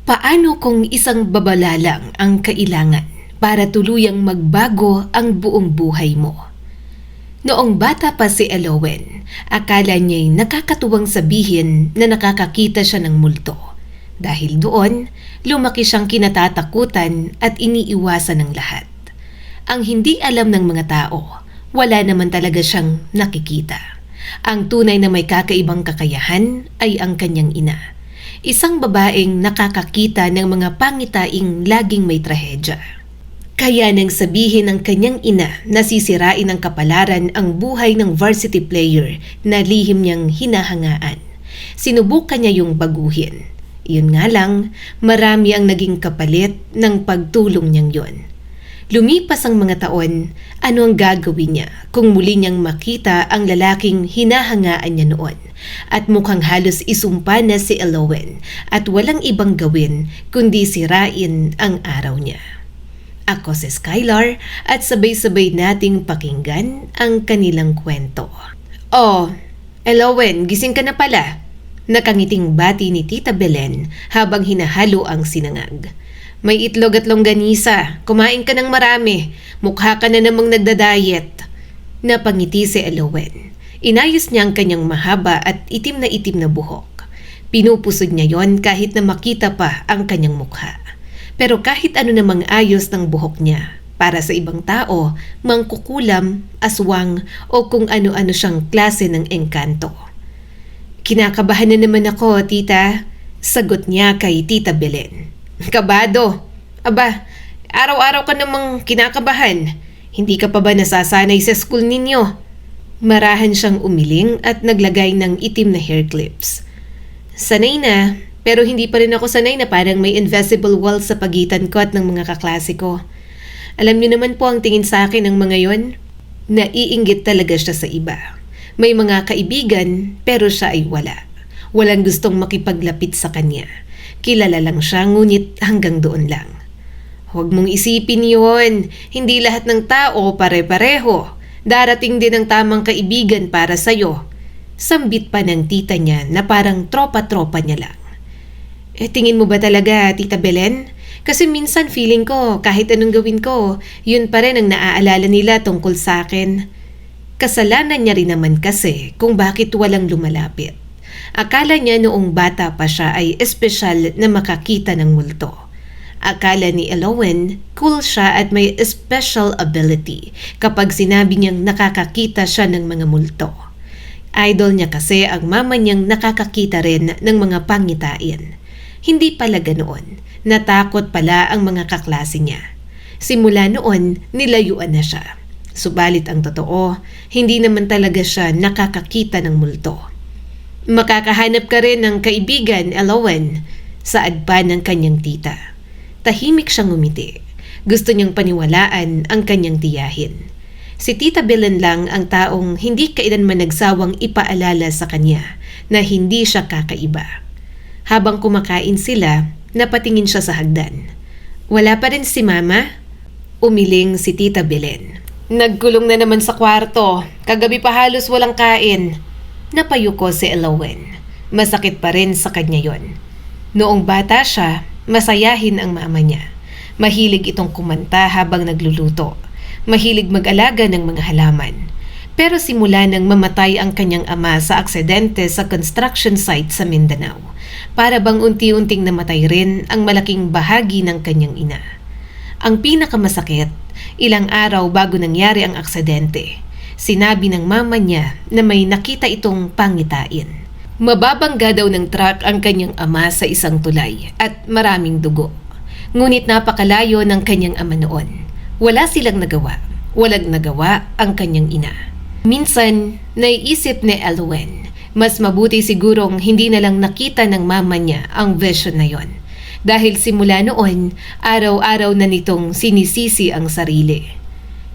Paano kung isang babala lang ang kailangan para tuluyang magbago ang buong buhay mo? Noong bata pa si Elowen, akala niya'y nakakatuwang sabihin na nakakakita siya ng multo. Dahil doon, lumaki siyang kinatatakutan at iniiwasan ng lahat. Ang hindi alam ng mga tao, wala naman talaga siyang nakikita. Ang tunay na may kakaibang kakayahan ay ang kanyang ina. Isang babaeng nakakakita ng mga pangitaing laging may trahedya. Kaya nang sabihin ng kanyang ina na sisirain ng kapalaran ang buhay ng varsity player na lihim niyang hinahangaan, sinubukan niya yung baguhin. Yun nga lang, marami ang naging kapalit ng pagtulong niyang yun. Lumipas ang mga taon, ano ang gagawin niya kung muli niyang makita ang lalaking hinahangaan niya noon at mukhang halos isumpa na si Elowen at walang ibang gawin kundi sirain ang araw niya. Ako si Skylar at sabay-sabay nating pakinggan ang kanilang kwento. Oh, Elowen, gising ka na pala. Nakangiting bati ni Tita Belen habang hinahalo ang sinangag. May itlog at longganisa. Kumain ka ng marami. Mukha ka na namang nagda-diet. Napangiti si Elowen. Inayos niya ang kanyang mahaba at itim na buhok. Pinupusod niya yon kahit na makita pa ang kanyang mukha. Pero kahit ano namang ayos ng buhok niya, para sa ibang tao, mangkukulam, aswang o kung ano-ano siyang klase ng engkanto. Kinakabahan na naman ako, tita. Sagot niya kay Tita Belen. Kabado. Aba, araw-araw ka namang kinakabahan. Hindi ka pa ba nasasanay sa school ninyo? Marahan siyang umiling at naglagay ng itim na hair clips. Sanay na, pero hindi pa rin ako sanay na parang may invisible wall sa pagitan ko at ng mga kaklase ko. Alam niyo naman po ang tingin sa akin ng mga yon. Naiinggit talaga siya sa iba. May mga kaibigan pero siya ay wala. Walang gustong makipaglapit sa kanya. Kilala lang siya ngunit hanggang doon lang. Huwag mong isipin yun. Hindi lahat ng tao pare-pareho. Darating din ang tamang kaibigan para sa'yo. Sambit pa ng tita niya na parang tropa-tropa niya lang. Tingin mo ba talaga, Tita Belen? Kasi minsan feeling ko kahit anong gawin ko, yun pa rin ang naaalala nila tungkol sa akin. Kasalanan niya rin naman kasi kung bakit walang lumalapit. Akala niya noong bata pa siya ay espesyal na makakita ng multo. Akala ni Elowen, cool siya at may special ability kapag sinabi niyang nakakakita siya ng mga multo. Idol niya kasi ang mama niyang nakakakita rin ng mga pangitain. Hindi pala ganoon. Natakot pala ang mga kaklase niya. Simula noon, nilayuan na siya. Subalit ang totoo, hindi naman talaga siya nakakakita ng multo. Makakahanap ka rin ng kaibigan, Elowen, saad pa ng kanyang tita. Tahimik siyang ngumiti. Gusto niyang paniwalaan ang kanyang tiyahin. Si Tita Belen lang ang taong hindi kailanman nagsawang ipaalala sa kanya na hindi siya kakaiba. Habang kumakain sila, napatingin siya sa hagdan. Wala pa rin si Mama? Umiling si Tita Belen. Nagkulong na naman sa kwarto. Kagabi pa halos walang kain. Napayuko si Elowen. Masakit pa rin sa kanya yon. Noong bata siya, masayahin ang mama niya. Mahilig itong kumanta habang nagluluto. Mahilig mag-alaga ng mga halaman. Pero simula nang mamatay ang kanyang ama sa aksidente sa construction site sa Mindanao, para bang unti-unting namatay rin ang malaking bahagi ng kanyang ina. Ang pinakamasakit, ilang araw bago nangyari ang aksidente, sinabi ng mama niya na may nakita itong pangitain. Mababangga daw ng truck ang kanyang ama sa isang tulay at maraming dugo. Ngunit napakalayo ng kanyang ama noon. Wala silang nagawa. Walang nagawa ang kanyang ina. Minsan, naiisip ni Elowen, mas mabuti sigurong hindi na lang nakita ng mama niya ang vision na yon. Dahil simula noon, araw-araw na nitong sinisisi ang sarili.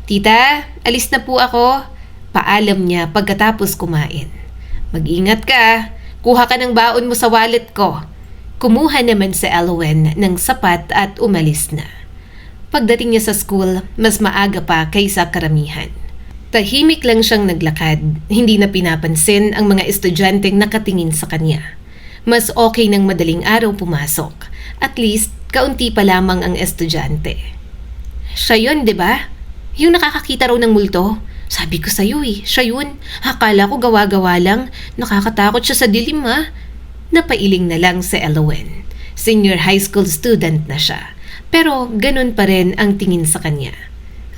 Tita, alis na po ako. Paalam niya pagkatapos kumain. Mag-ingat ka. Kuha ka ng baon mo sa wallet ko. Kumuha naman si Elowen ng sapat at umalis na. Pagdating niya sa school, mas maaga pa kaysa karamihan. Tahimik lang siyang naglakad, hindi na pinapansin ang mga estudyanteng nakatingin sa kanya. Mas okay ng madaling araw pumasok. At least, kaunti pa lamang ang estudyante. Siya yun, di ba? Yung nakakakita raw ng multo. Sabi ko sa'yo siya yun. Akala ko gawa-gawa lang. Nakakatakot siya sa dilim Napailing na lang si Elowen. Senior high school student na siya. Pero ganun pa rin ang tingin sa kanya.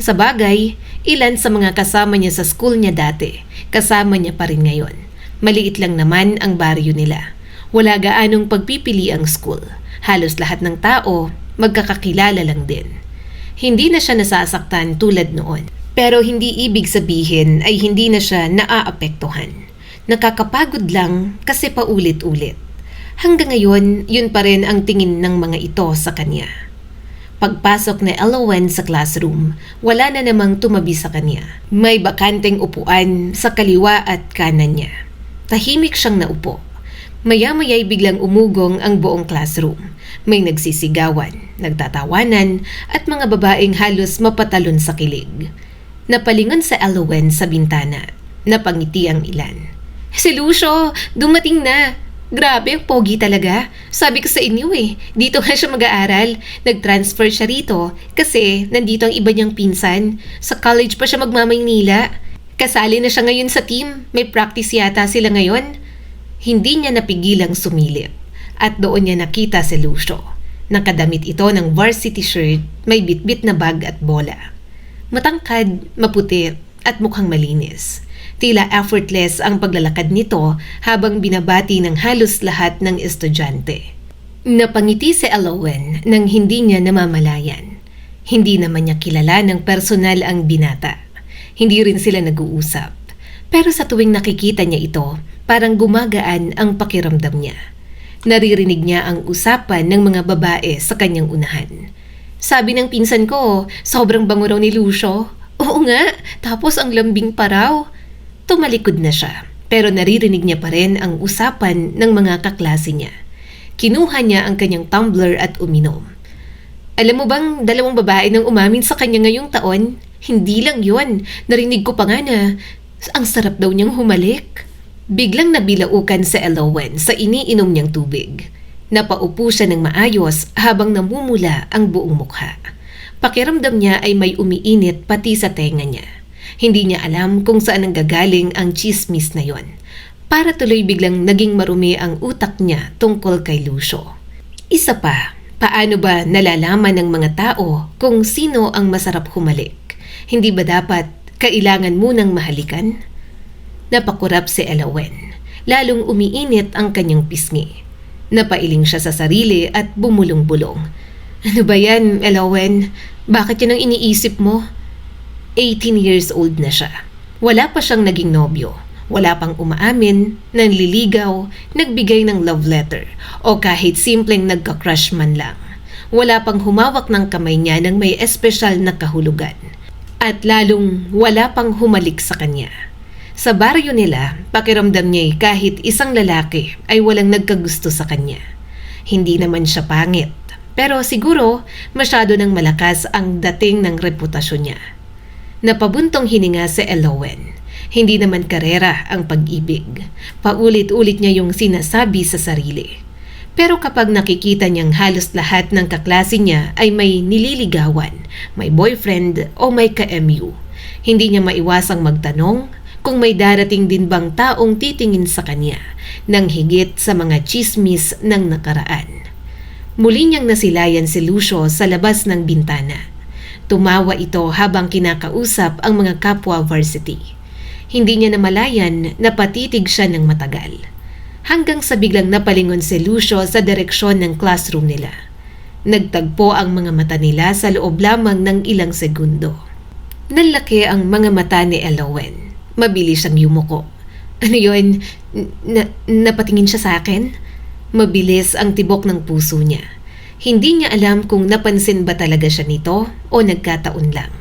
Sa bagay, ilan sa mga kasama niya sa school niya dati, kasama niya pa rin ngayon. Maliit lang naman ang baryo nila. Wala gaanong pagpipili ang school. Halos lahat ng tao, magkakakilala lang din. Hindi na siya nasasaktan tulad noon. Pero hindi ibig sabihin ay hindi na siya naaapektuhan. Nakakapagod lang kasi paulit-ulit. Hanggang ngayon, yun pa rin ang tingin ng mga ito sa kanya. Pagpasok ni Elowen sa classroom, wala na namang tumabi sa kanya. May bakanteng upuan sa kaliwa at kanan niya. Tahimik siyang naupo. Maya-maya'y biglang umugong ang buong classroom. May nagsisigawan, nagtatawanan, at mga babaeng halos mapatalon sa kilig. Napalingon sa Elowen sa bintana. Napangiti ang ilan. Si Lucio, dumating na! Grabe, ang pogi talaga. Sabi ko sa inyo dito nga siya mag-aaral. Nag-transfer siya rito kasi nandito ang iba niyang pinsan. Sa college pa siya magmamaynila. Kasali na siya ngayon sa team. May practice yata sila ngayon. Hindi niya napigilang sumilip. At doon niya nakita si Lucio. Nakadamit ito ng varsity shirt, may bitbit na bag at bola. Matangkad, maputi at mukhang malinis. Tila effortless ang paglalakad nito habang binabati ng halos lahat ng estudyante. Napangiti si Elowen nang hindi niya namamalayan. Hindi naman niya kilala ng personal ang binata. Hindi rin sila nag-uusap. Pero sa tuwing nakikita niya ito, parang gumagaan ang pakiramdam niya. Naririnig niya ang usapan ng mga babae sa kanyang unahan. Sabi ng pinsan ko, sobrang bango raw ni Lucio. Oo nga, tapos ang lambing pa raw. Tumalikod na siya, pero naririnig niya pa rin ang usapan ng mga kaklase niya. Kinuha niya ang kanyang tumbler at uminom. Alam mo bang 2 babae nang umamin sa kanya ngayong taon? Hindi lang yon, narinig ko pa nga na ang sarap daw niyang humalik. Biglang nabilaukan sa Elowen sa iniinom niyang tubig. Napaupo siya ng maayos habang namumula ang buong mukha. Pakiramdam niya ay may umiinit pati sa tenga niya. Hindi niya alam kung saan nanggagaling ang chismis na yon. Para tuloy biglang naging marumi ang utak niya tungkol kay Lucio. Isa pa, paano ba nalalaman ng mga tao kung sino ang masarap humalik? Hindi ba dapat kailangan munang mahalikan? Napakurap si Elowen. Lalong umiinit ang kanyang pisngi. Napailing siya sa sarili at bumulong-bulong. Ano ba yan, Elowen? Bakit yan ang iniisip mo? 18 years old na siya. Wala pa siyang naging nobyo. Wala pang umaamin, nanliligaw, nagbigay ng love letter, o kahit simpleng nagka-crush man lang. Wala pang humawak ng kamay niya ng may espesyal na kahulugan. At lalong wala pang humalik sa kanya. Sa baryo nila, pakiramdam niya kahit isang lalaki ay walang nagkagusto sa kanya. Hindi naman siya pangit, pero siguro masyado nang malakas ang dating ng reputasyon niya. Napabuntong hininga si Elowen. Hindi naman karera ang pag-ibig. Paulit-ulit niya yung sinasabi sa sarili. Pero kapag nakikita niyang halos lahat ng kaklase niya ay may nililigawan, may boyfriend o may ka-MU, hindi niya maiwasang magtanong kung may darating din bang taong titingin sa kanya nang higit sa mga chismis ng nakaraan. Muli niyang nasilayan si Lucio sa labas ng bintana. Tumawa ito habang kinakausap ang mga kapwa varsity. Hindi niya namalayan na patitig siya ng matagal. Hanggang sa biglang napalingon si Lucio sa direksyon ng classroom nila. Nagtagpo ang mga mata nila sa loob lamang ng ilang segundo. Nalaki ang mga mata ni Elowen. Mabilis siyang yumuko. Ano yun? Napatingin siya sa akin? Mabilis ang tibok ng puso niya. Hindi niya alam kung napansin ba talaga siya nito o nagkataon lang.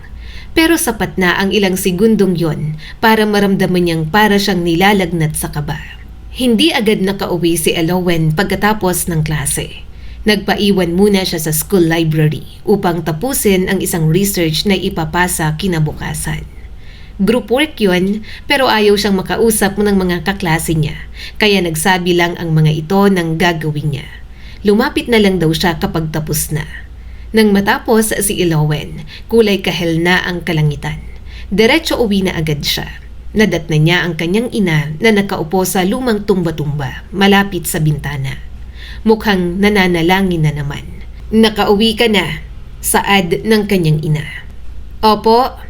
Pero sapat na ang ilang segundong yon para maramdaman niyang para siyang nilalagnat sa kaba. Hindi agad nakauwi si Elowen pagkatapos ng klase. Nagpaiwan muna siya sa school library upang tapusin ang isang research na ipapasa kinabukasan. Group work yun, pero ayaw siyang makausap ng mga kaklase niya, kaya nagsabi lang ang mga ito ng gagawin niya. Lumapit na lang daw siya kapag tapos na. Nang matapos si Elowen, kulay kahel na ang kalangitan. Diretso uwi na agad siya. Nadatnan niya ang kanyang ina na nakaupo sa lumang tumba-tumba, malapit sa bintana. Mukhang nananalangin na naman. "Nakauwi ka na," saad ng kanyang ina. "Opo."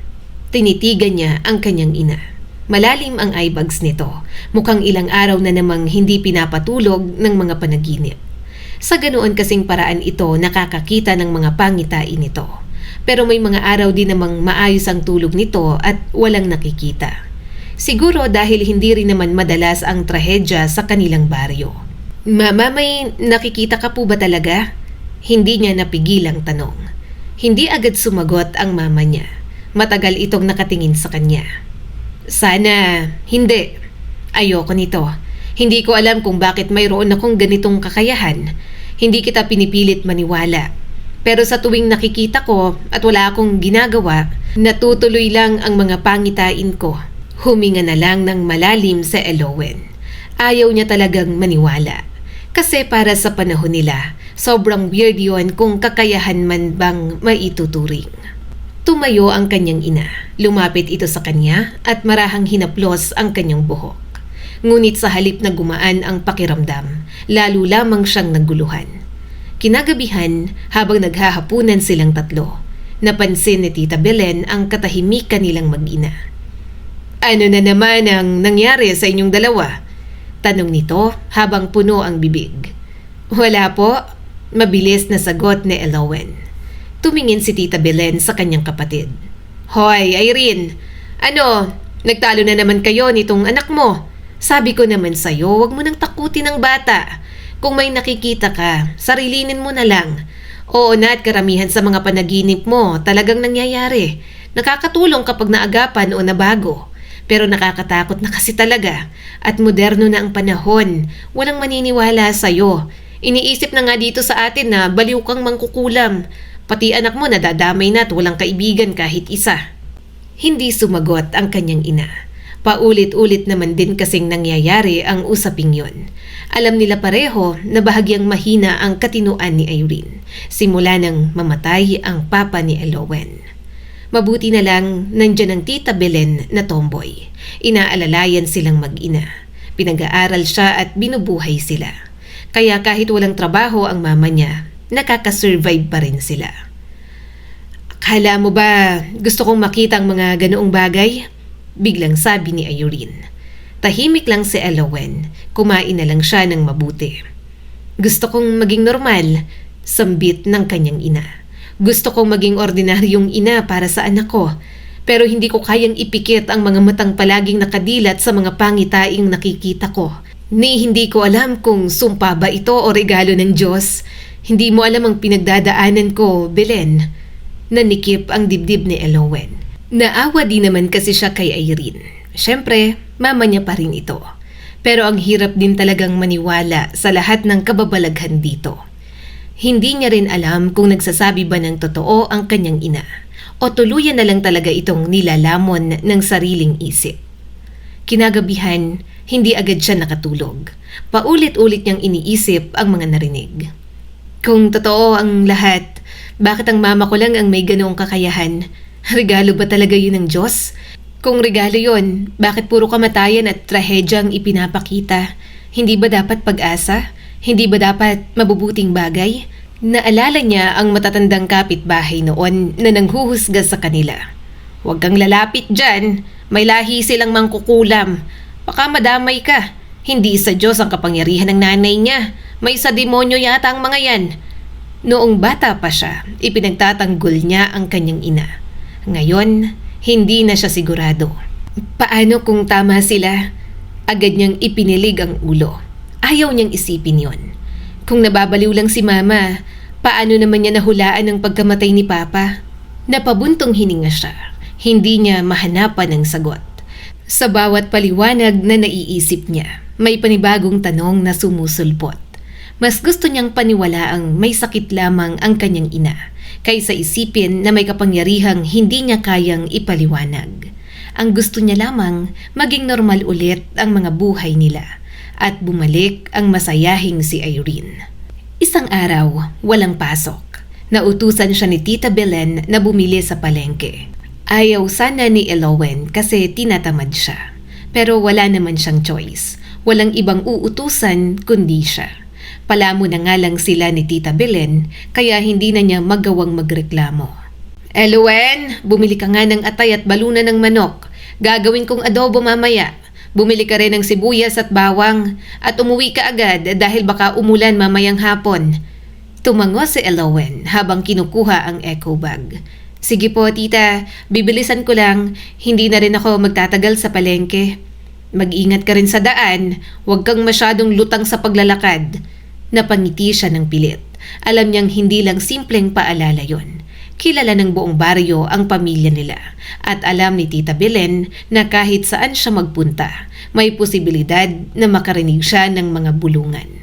Tinitigan niya ang kanyang ina. Malalim ang eyebags nito. Mukhang ilang araw na namang hindi pinapatulog ng mga panaginip. Sa ganoon kasing paraan ito nakakakita ng mga pangitain nito. Pero may mga araw din namang maayos ang tulog nito at walang nakikita. Siguro dahil hindi rin naman madalas ang trahedya sa kanilang baryo. "Mama, may nakikita ka po ba talaga?" Hindi niya napigilang tanong. Hindi agad sumagot ang mama niya. Matagal itong nakatingin sa kanya. "Sana hindi. Ayoko nito. Hindi ko alam kung bakit mayroon akong ganitong kakayahan. Hindi kita pinipilit maniwala. Pero sa tuwing nakikita ko at wala akong ginagawa, natutuloy lang ang mga pangitain ko." Huminga na lang ng malalim sa Elowen. Ayaw niya talagang maniwala. Kasi para sa panahon nila, sobrang weird yun kung kakayahan man bang maituturing. Tumayo ang kanyang ina. Lumapit ito sa kanya at marahang hinaplos ang kanyang buhok. Ngunit sa halip na gumaan ang pakiramdam, lalo lamang siyang naguluhan. Kinagabihan, habang naghahapunan silang tatlo, napansin ni Tita Belen ang katahimikan nilang mag-ina. "Ano na naman ang nangyari sa inyong dalawa?" Tanong nito habang puno ang bibig. "Wala po," mabilis na sagot ni Elowen. Tumingin si Tita Belen sa kanyang kapatid. "Hoy, Irene! Ano, nagtalo na naman kayo nitong anak mo? Sabi ko naman sa'yo, wag mo nang takutin ang bata. Kung may nakikita ka, sarilinin mo na lang. Oo na at karamihan sa mga panaginip mo talagang nangyayari. Nakakatulong kapag naagapan o nabago. Pero nakakatakot na kasi talaga. At moderno na ang panahon. Walang maniniwala sa'yo. Iniisip na nga dito sa atin na baliw kang mangkukulam. Pati anak mo nadadamay na at walang kaibigan kahit isa." Hindi sumagot ang kanyang ina. Paulit-ulit naman din kasing nangyayari ang usaping yon. Alam nila pareho na bahagyang mahina ang katinuan ni Irene. Simula nang mamatay ang papa ni Elowen. Mabuti na lang nandyan ang Tita Belen na tomboy. Inaalalayan silang mag-ina. Pinag-aaral siya at binubuhay sila. Kaya kahit walang trabaho ang mama niya, nakakasurvive pa rin sila. "Akala mo ba gusto kong makita ang mga ganoong bagay?" Biglang sabi ni Irene. Tahimik lang si Elowen. Kumain na lang siya ng mabuti. "Gusto kong maging normal," sambit ng kanyang ina. "Gusto kong maging ordinaryong ina para sa anak ko. Pero hindi ko kayang ipikit ang mga matang palaging nakadilat sa mga pangitaing nakikita ko. Ni hindi ko alam kung sumpa ba ito o regalo ng Diyos. Hindi mo alam ang pinagdadaanan ko, Belen." Nanikip ang dibdib ni Elowen. Naawa din naman kasi siya kay Irene. Siyempre, mama niya pa rin ito. Pero ang hirap din talagang maniwala sa lahat ng kababalaghan dito. Hindi niya rin alam kung nagsasabi ba ng totoo ang kanyang ina o tuluyan na lang talaga itong nilalamon ng sariling isip. Kinagabihan, hindi agad siya nakatulog. Paulit-ulit niyang iniisip ang mga narinig. Kung totoo ang lahat, bakit ang mama ko lang ang may ganoong kakayahan? Regalo ba talaga yun ng Diyos? Kung regalo yun, bakit puro kamatayan at trahedya ang ipinapakita? Hindi ba dapat pag-asa? Hindi ba dapat mabubuting bagay? Naalala niya ang matatandang kapitbahay noon na nanghuhusga sa kanila. Huwag kang lalapit dyan, may lahi silang mangkukulam. Baka madamay ka. Hindi sa Diyos ang kapangyarihan ng nanay niya. May sa demonyo yata ang mga yan. Noong bata pa siya, ipinagtatanggol niya ang kanyang ina. Ngayon, hindi na siya sigurado. Paano kung tama sila? Agad niyang ipinilig ang ulo. Ayaw niyang isipin yon. Kung nababaliw lang si mama, paano naman niya nahulaan ang pagkamatay ni papa? Napabuntong hininga siya. Hindi niya mahanapan ng sagot. Sa bawat paliwanag na naiisip niya, may panibagong tanong na sumusulpot. Mas gusto niyang paniwalaang may sakit lamang ang kanyang ina, kaysa isipin na may kapangyarihang hindi niya kayang ipaliwanag. Ang gusto niya lamang maging normal ulit ang mga buhay nila at bumalik ang masayahing si Irene. Isang araw, walang pasok. Nautusan siya ni Tita Belen na bumili sa palengke. Ayaw sana ni Elowen kasi tinatamad siya. Pero wala naman siyang choice. Walang ibang uutusan kundi siya. Palamo na nga lang sila ni Tita Belen kaya hindi na niya magawang magreklamo. Elowen, bumili ka nga ng atay at balunan ng manok. Gagawin kong adobo mamaya. Bumili ka rin ng sibuyas at bawang at umuwi ka agad dahil baka umulan mamayang hapon. Tumango si Elowen habang kinukuha ang eco bag. Sige po tita, bibilisan ko lang. Hindi na rin ako magtatagal sa palengke. Mag-ingat ka rin sa daan. Huwag kang masyadong lutang sa paglalakad. Napangiti siya ng pilit. Alam niyang hindi lang simpleng paalala yon. Kilala ng buong baryo ang pamilya nila at alam ni Tita Belen na kahit saan siya magpunta, may posibilidad na makarinig siya ng mga bulungan.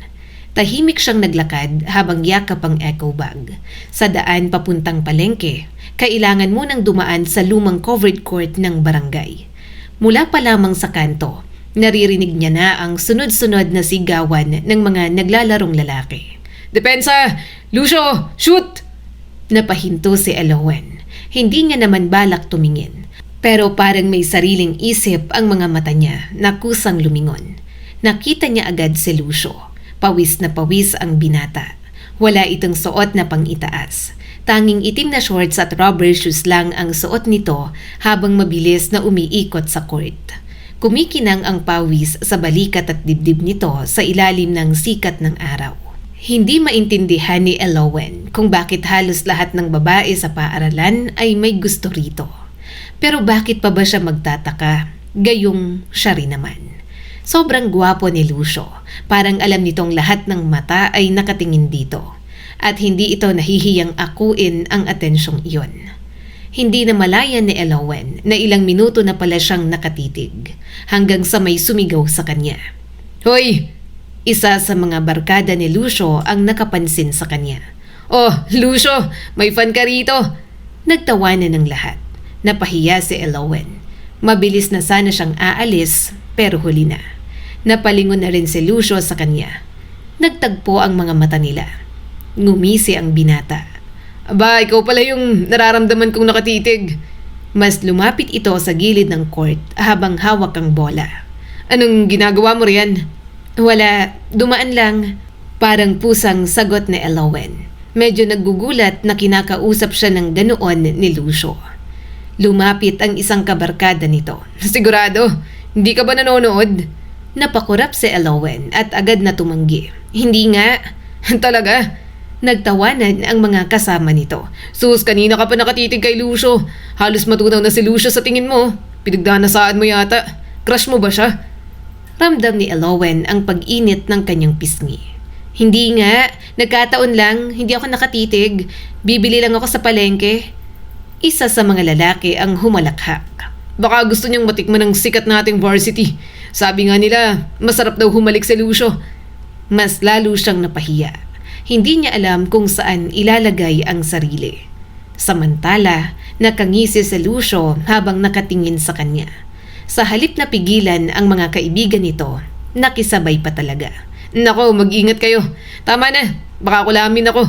Tahimik siyang naglakad habang yakap ang eco bag. Sa daan papuntang palengke, kailangan munang dumaan sa lumang covered court ng barangay. Mula pa lamang sa kanto, naririnig niya na ang sunod-sunod na sigawan ng mga naglalarong lalaki. Depensa! Lucio! Shoot! Napahinto si Elowen. Hindi niya naman balak tumingin. Pero parang may sariling isip ang mga mata niya na kusang lumingon. Nakita niya agad si Lucio. Pawis na pawis ang binata. Wala itong suot na pang-itaas. Tanging itim na shorts at rubber shoes lang ang suot nito habang mabilis na umiikot sa court. Kumikinang ang pawis sa balikat at dibdib nito sa ilalim ng sikat ng araw. Hindi maintindihan ni Elowen kung bakit halos lahat ng babae sa paaralan ay may gusto rito. Pero bakit pa ba siya magtataka? Gayong siya rin naman. Sobrang gwapo ni Lucio. Parang alam nitong lahat ng mata ay nakatingin dito. At hindi ito nahihiyang akuin ang atensyong iyon. Hindi na malayan ni Elowen na ilang minuto na pala siyang nakatitig hanggang sa may sumigaw sa kanya. Hoy! Isa sa mga barkada ni Lucio ang nakapansin sa kanya. Oh, Lucio! May fan ka rito! Nagtawanan ng lahat. Napahiya si Elowen. Mabilis na sana siyang aalis pero huli na. Napalingon na rin si Lucio sa kanya. Nagtagpo ang mga mata nila. Ngumisi ang binata. Aba, ikaw pala yung nararamdaman kong nakatitig. Mas lumapit ito sa gilid ng court habang hawak ang bola. Anong ginagawa mo riyan? Wala, dumaan lang. Parang pusang sagot ni Elowen. Medyo naggugulat na kinakausap siya ng ganoon ni Lucio. Lumapit ang isang kabarkada nito. Sigurado, hindi ka ba nanonood? Napakurap si Elowen at agad na tumanggi. Hindi nga. Talaga? Nagtawanan ang mga kasama nito. Sus, kanina ka pa nakatitig kay Lucio. Halos matunaw na si Lucio sa tingin mo. Pinagdanasaan mo yata. Crush mo ba siya? Ramdam ni Elowen ang pag-init ng kanyang pisngi. Hindi nga, nagkataon lang, hindi ako nakatitig. Bibili lang ako sa palengke. Isa sa mga lalaki ang humalakhak. Baka gusto niyang matikman ng sikat nating varsity. Sabi nga nila, masarap daw humalik si Lucio. Mas lalo siyang napahiya. Hindi niya alam kung saan ilalagay ang sarili. Samantala, nakangisi si Lucio habang nakatingin sa kanya. Sa halip na pigilan ang mga kaibigan nito, nakisabay pa talaga. Nako, mag-ingat kayo. Tama na, baka kulamin ako.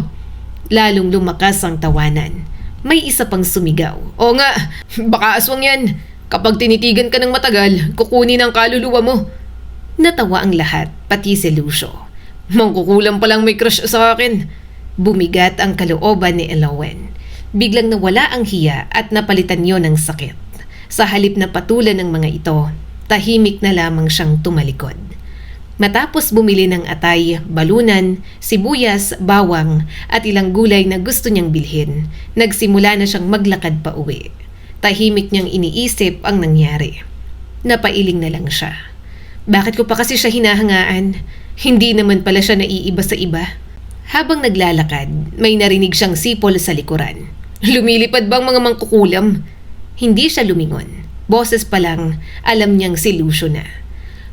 Lalong lumakas ang tawanan. May isa pang sumigaw. O nga, baka aswang yan. Kapag tinitigan ka ng matagal, kukunin ang kaluluwa mo. Natawa ang lahat, pati si Lucio. Mangkukulam palang may crush sa akin. Bumigat ang kalooban ni Elowen. Biglang nawala ang hiya at napalitan yon ng sakit. Sa halip na patulan ng mga ito, tahimik na lamang siyang tumalikod. Matapos bumili ng atay, balunan, sibuyas, bawang at ilang gulay na gusto niyang bilhin, nagsimula na siyang maglakad pa uwi. Tahimik niyang iniisip ang nangyari. Napailing na lang siya. Bakit ko pa kasi siya hinahangaan? Hindi naman pala siya naiiba sa iba. Habang naglalakad, may narinig siyang sipol sa likuran. Lumilipad bang mga mangkukulam? Hindi siya lumingon. Boses pa lang, alam niyang si Lucio na.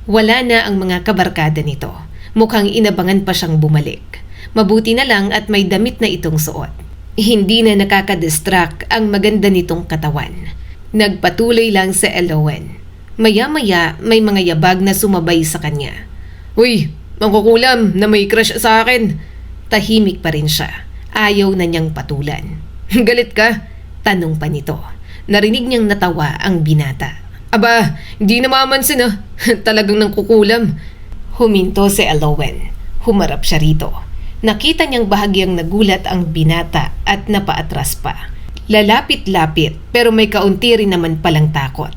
Wala na ang mga kabarkada nito. Mukhang inabangan pa siyang bumalik. Mabuti na lang at may damit na itong suot. Hindi na nakakadistract ang maganda nitong katawan. Nagpatuloy lang si Elowen. Maya-maya may mga yabag na sumabay sa kanya. Uy, mangkukulam na may crush sa akin. Tahimik pa rin siya. Ayaw na niyang patulan. Galit ka? Tanong pa nito. Narinig niyang natawa ang binata. Aba, hindi na mamansin Talagang nangkukulam. Huminto si Elowen. Humarap siya rito. Nakita niyang bahagyang nagulat ang binata at napaatras pa. Lalapit-lapit pero may kaunti rin naman palang takot.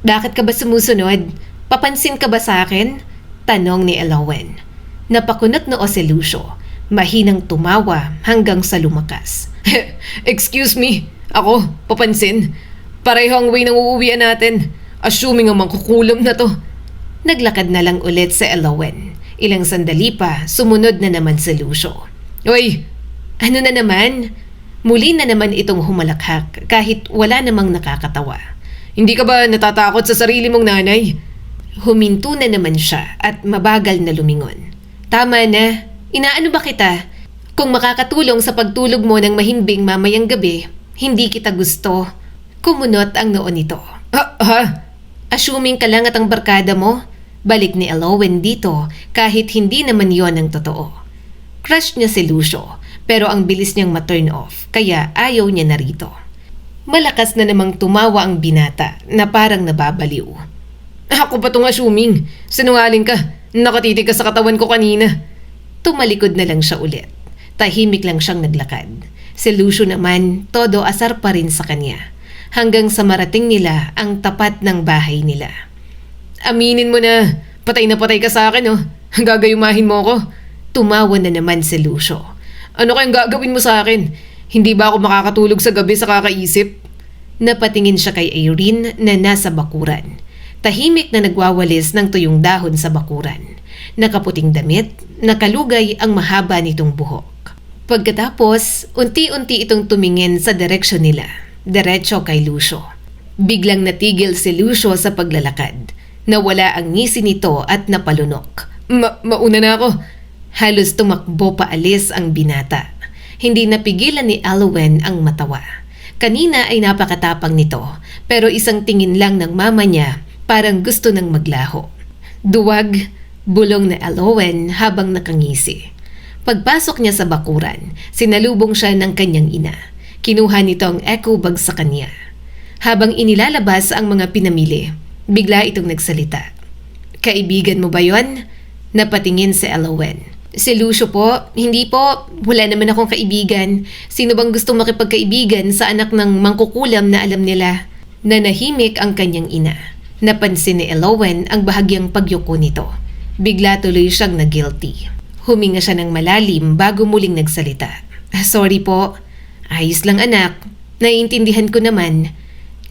Bakit ka ba sumusunod? Papansin ka ba sa akin? Tanong ni Elowen. Napakunot noo si Lucio. Mahinang tumawa hanggang sa lumakas. Excuse me, ako, papansin. Pareho ang way ng uuwian natin. Assuming ang mangkukulam na to. Naglakad na lang ulit si Elowen. Ilang sandali pa, sumunod na naman si Lucio. Uy, ano na naman? Muli na naman itong humalakhak kahit wala namang nakakatawa. Hindi ka ba natatakot sa sarili mong nanay? Huminto na naman siya at mabagal na lumingon. Tama na, inaano ba kita? Kung makakatulong sa pagtulog mo ng mahimbing mamayang gabi, hindi kita gusto. Kumunot ang noo nito. Assuming ka lang at ang barkada mo? Balik ni Elowen dito kahit hindi naman yon ang totoo. Crush niya si Lucio. Pero ang bilis niyang ma-turn off, kaya ayaw niya na rito. Malakas na namang tumawa ang binata na parang nababaliw. Ako pa tong assuming. Sinungaling ka. Nakatitig ka sa katawan ko kanina. Tumalikod na lang siya ulit. Tahimik lang siyang naglakad. Si Lucio naman, todo asar pa rin sa kanya. Hanggang sa marating nila ang tapat ng bahay nila. Aminin mo na patay ka sa akin Gagayumahin mo ko. Tumawa na naman si Lucio. Ano kayang gagawin mo sa akin? Hindi ba ako makakatulog sa gabi sa kakaisip? Napatingin siya kay Irene na nasa bakuran. Tahimik na nagwawalis ng tuyong dahon sa bakuran. Nakaputing damit, nakalugay ang mahaba nitong buhok. Pagkatapos, unti-unti itong tumingin sa direksyon nila, diretso kay Lucio. Biglang natigil si Lucio sa paglalakad. Nawala ang ngisi nito at napalunok. Mauna na ako. Halos tumakbo paalis ang binata. Hindi napigilan ni Elowen ang matawa. Kanina ay napakatapang nito, pero isang tingin lang ng mama niya parang gusto nang maglaho. Duwag, bulong na Elowen habang nakangisi. Pagpasok niya sa bakuran, sinalubong siya ng kanyang ina. Kinuha nito ang eco bag sa kanya. Habang inilalabas ang mga pinamili, bigla itong nagsalita. Kaibigan mo ba yon? Napatingin si Elowen. Si Lucio po, hindi po, wala naman akong kaibigan. Sino bang gusto makipagkaibigan sa anak ng mangkukulam na alam nila? Nanahimik ang kanyang ina. Napansin ni Elowen ang bahagyang pagyuko nito. Bigla tuloy siyang na-guilty. Huminga siya ng malalim bago muling nagsalita. Sorry po. Ayos lang anak. Naiintindihan ko naman.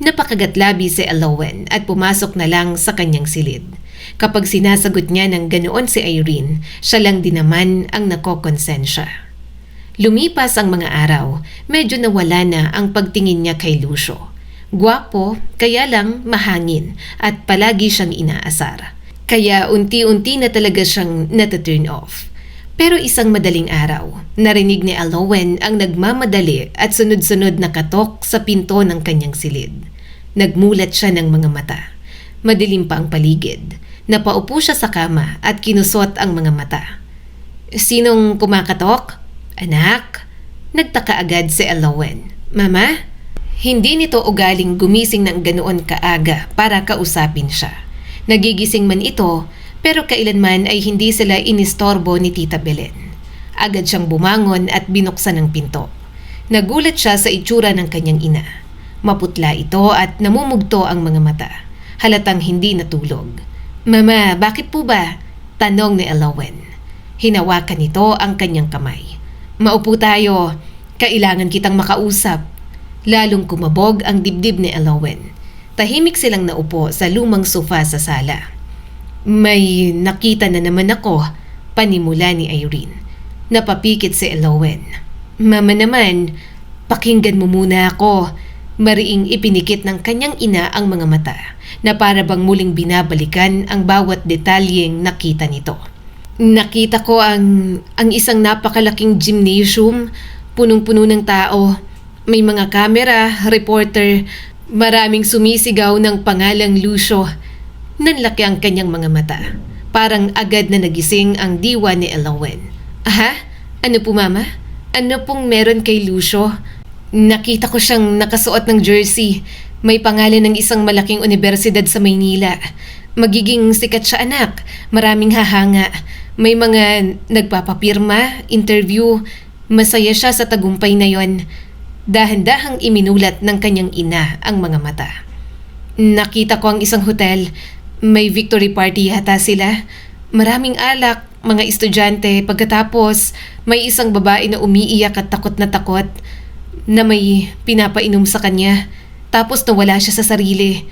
Napakagatlabi si Elowen at pumasok na lang sa kanyang silid. Kapag sinasagot niya ng ganoon si Irene, siya lang din naman ang nakokonsensya. Lumipas ang mga araw, medyo nawala na ang pagtingin niya kay Lucio. Gwapo, kaya lang mahangin at palagi siyang inaasar. Kaya unti-unti na talaga siyang nata-turn off. Pero isang madaling araw, narinig ni Elowen ang nagmamadali at sunod-sunod na katok sa pinto ng kanyang silid. Nagmulat siya ng mga mata. Madilim pa ang paligid. Napaupo siya sa kama at kinusot ang mga mata. Sinong kumakatok? Anak? Nagtaka agad si Elowen. Mama? Hindi nito ugaling gumising ng ganoon kaaga para kausapin siya. Nagigising man ito, pero kailanman ay hindi sila inistorbo ni Tita Belen. Agad siyang bumangon at binuksan ang pinto. Nagulat siya sa itsura ng kanyang ina. Maputla ito at namumugto ang mga mata. Halatang hindi natulog. Mama, bakit po ba? Tanong ni Elowen. Hinawakan nito ang kanyang kamay. Maupo tayo. Kailangan kitang makausap. Lalong kumabog ang dibdib ni Elowen. Tahimik silang naupo sa lumang sofa sa sala. May nakita na naman ako, panimula ni Irene. Napapikit si Elowen. Mama naman, pakinggan mo muna ako. Mariing ipinikit ng kanyang ina ang mga mata na para bang muling binabalikan ang bawat detalyeng nakita nito. Nakita ko ang isang napakalaking gymnasium, punong-puno ng tao. May mga kamera, reporter, Maraming sumisigaw ng pangalang Lucio. Nanlaki ang kanyang mga mata. Parang agad na nagising ang diwa ni Elowen. Aha? Ano po mama? Ano pong meron kay Lucio? Nakita ko siyang nakasuot ng jersey. May pangalan ng isang malaking universidad sa Maynila. Magiging sikat siya anak. Maraming hahanga. May mga nagpapapirma, interview. Masaya siya sa tagumpay na yon. Dahan-dahang iminulat ng kanyang ina ang mga mata. Nakita ko ang isang hotel. May victory party yata sila. Maraming alak, mga estudyante. Pagkatapos, may isang babae na umiiyak at takot na may pinapainom sa kanya. Tapos nawala siya sa sarili.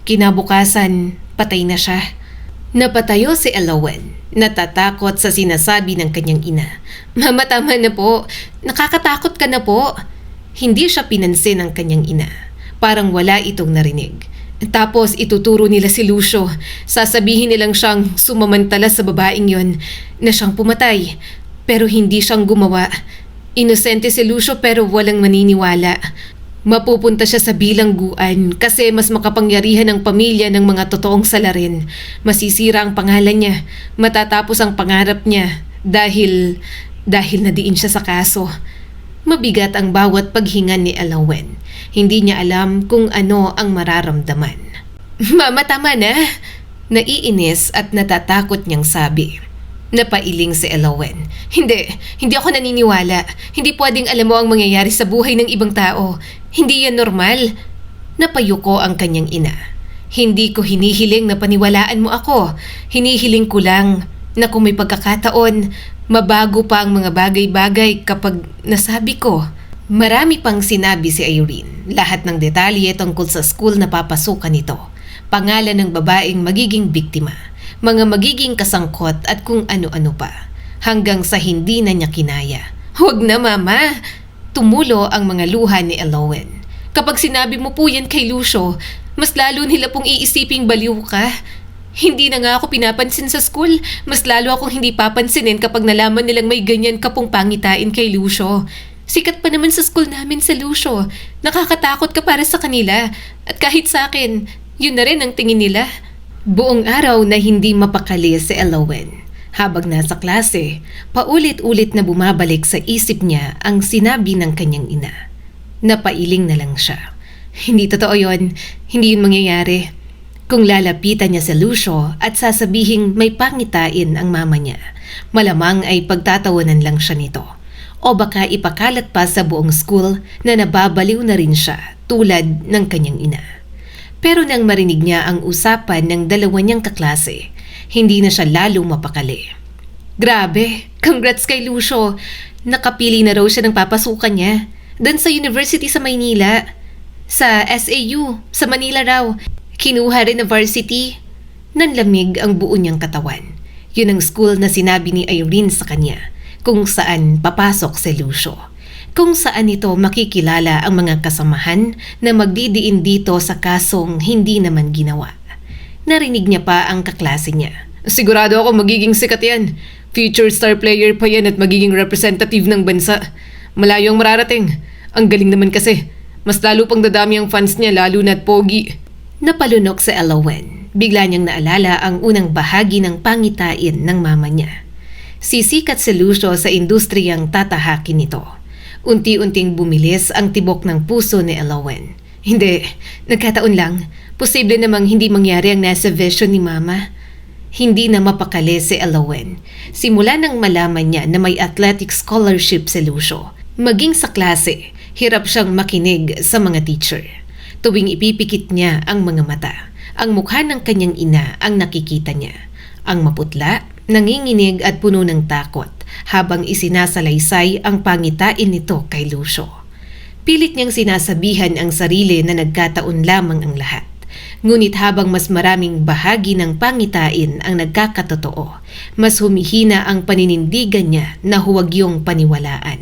Kinabukasan, patay na siya. Napatayo si Elowen, natatakot sa sinasabi ng kanyang ina. Mama, tama na po. Nakakatakot ka na po. Hindi siya pinansin ng kanyang ina. Parang wala itong narinig. Tapos ituturo nila si Lucio. Sasabihin nilang siyang sumamantala sa babaeng yon na siyang pumatay. Pero hindi siyang gumawa. Inosente si Lucio pero walang maniniwala. Mapupunta siya sa bilangguan kasi mas makapangyarihan ang pamilya ng mga totoong salarin. Masisira ang pangalan niya. Matatapos ang pangarap niya dahil nadiin siya sa kaso. Mabigat ang bawat paghinga ni Elowen. Hindi niya alam kung ano ang mararamdaman. Mama, tama na. Naiinis at natatakot niyang sabi. Napailing si Elowen. Hindi ako naniniwala. Hindi pwedeng alam mo ang mangyayari sa buhay ng ibang tao. Hindi yan normal. Napayuko ang kanyang ina. Hindi ko hinihiling na paniwalaan mo ako. Hinihiling ko lang na kung may pagkakataon, mabago pa ang mga bagay-bagay kapag nasabi ko. Marami pang sinabi si Irene. Lahat ng detalye tungkol sa school na papasukan nito. Pangalan ng babaeng magiging biktima. Mga magiging kasangkot at kung ano-ano pa. Hanggang sa hindi na niya kinaya. Huwag na mama! Tumulo ang mga luha ni Elowen. Kapag sinabi mo po yan kay Lucio, mas lalo nila pong iisiping baliw ka. Hindi na nga ako pinapansin sa school. Mas lalo akong hindi papansinin kapag nalaman nilang may ganyan ka pong pangitain kay Lucio. Sikat pa naman sa school namin sa Lucio. Nakakatakot ka para sa kanila. At kahit sa akin, yun na rin ang tingin nila. Buong araw na hindi mapakali si Elowen. Habang nasa klase, paulit-ulit na bumabalik sa isip niya ang sinabi ng kanyang ina. Napailing na lang siya. Hindi totoo yun. Hindi yun mangyayari. Kung lalapitan niya sa Lucio at sasabihing may pangitain ang mama niya, malamang ay pagtatawanan lang siya nito. O baka ipakalat pa sa buong school na nababaliw na rin siya tulad ng kanyang ina. Pero nang marinig niya ang usapan ng dalawa niyang kaklase, hindi na siya lalo mapakali. Grabe, congrats kay Lucio. Nakapili na raw siya ng papasukan niya. Doon sa university sa Maynila. Sa SAU, sa Manila raw. Kinuha rin na varsity. Nanlamig ang buo niyang katawan. Yun ang school na sinabi ni Irene sa kanya kung saan papasok si Lucio. Kung saan ito makikilala ang mga kasamahan na magdidiin dito sa kasong hindi naman ginawa. Narinig niya pa ang kaklase niya. Sigurado ako magiging sikat yan. Future star player pa yan at magiging representative ng bansa. Malayo ang mararating. Ang galing naman kasi. Mas lalo pang dadami ang fans niya lalo na't pogi. Napalunok sa Elowen. Bigla niyang naalala ang unang bahagi ng pangitain ng mama niya. Sisikat si Lucio sa industriyang tatahakin nito. Unti-unting bumilis ang tibok ng puso ni Elowen. Hindi, nagkataon lang. Posible namang hindi mangyari ang nasa vision ni mama. Hindi na mapakali si Elowen. Simula nang malaman niya na may athletic scholarship si Lucio. Maging sa klase, hirap siyang makinig sa mga teacher. Tuwing ipipikit niya ang mga mata, ang mukha ng kanyang ina ang nakikita niya. Ang maputla, nanginginig at puno ng takot habang isinasalaysay ang pangitain nito kay Lucio. Pilit niyang sinasabihan ang sarili na nagkataon lamang ang lahat. Ngunit habang mas maraming bahagi ng pangitain ang nagkakatotoo, mas humihina ang paninindigan niya na huwag yung paniwalaan.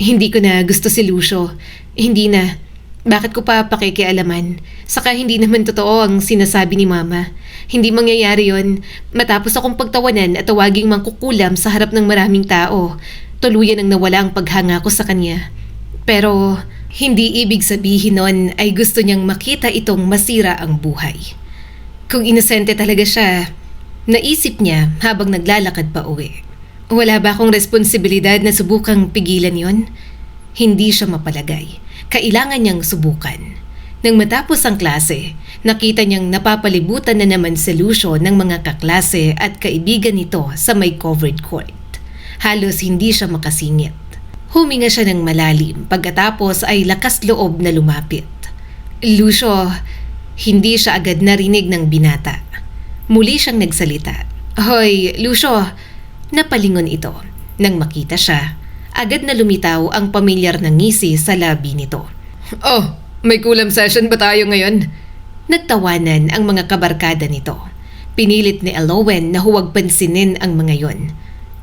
Hindi ko na gusto si Lucio. Hindi na. Bakit ko pa pakikialaman? Saka hindi naman totoo ang sinasabi ni mama. Hindi mangyayari yon. Matapos akong pagtawanan at tawaging mangkukulam sa harap ng maraming tao, tuluyan ang nawala ang paghanga ko sa kanya. Pero Hindi ibig sabihin nun ay gusto niyang makita itong masira ang buhay. Kung inosente talaga siya, naisip niya habang naglalakad pa uwi. Wala ba akong responsibilidad na subukang pigilan yon? Hindi siya mapalagay. Kailangan niyang subukan. Nang matapos ang klase, nakita niyang napapalibutan na naman si Lucio ng mga kaklase at kaibigan nito sa may covered court. Halos hindi siya makasingit. Huminga siya ng malalim pagkatapos ay lakas loob na lumapit. Lucio, hindi siya agad narinig ng binata. Muli siyang nagsalita. Hoy, Lucio! Napalingon ito. Nang makita siya, agad na lumitaw ang pamilyar na ngisi sa labi nito. Oh, may kulam session ba tayo ngayon? Nagtawanan ang mga kabarkada nito. Pinilit ni Elowen na huwag pansinin ang mga yon.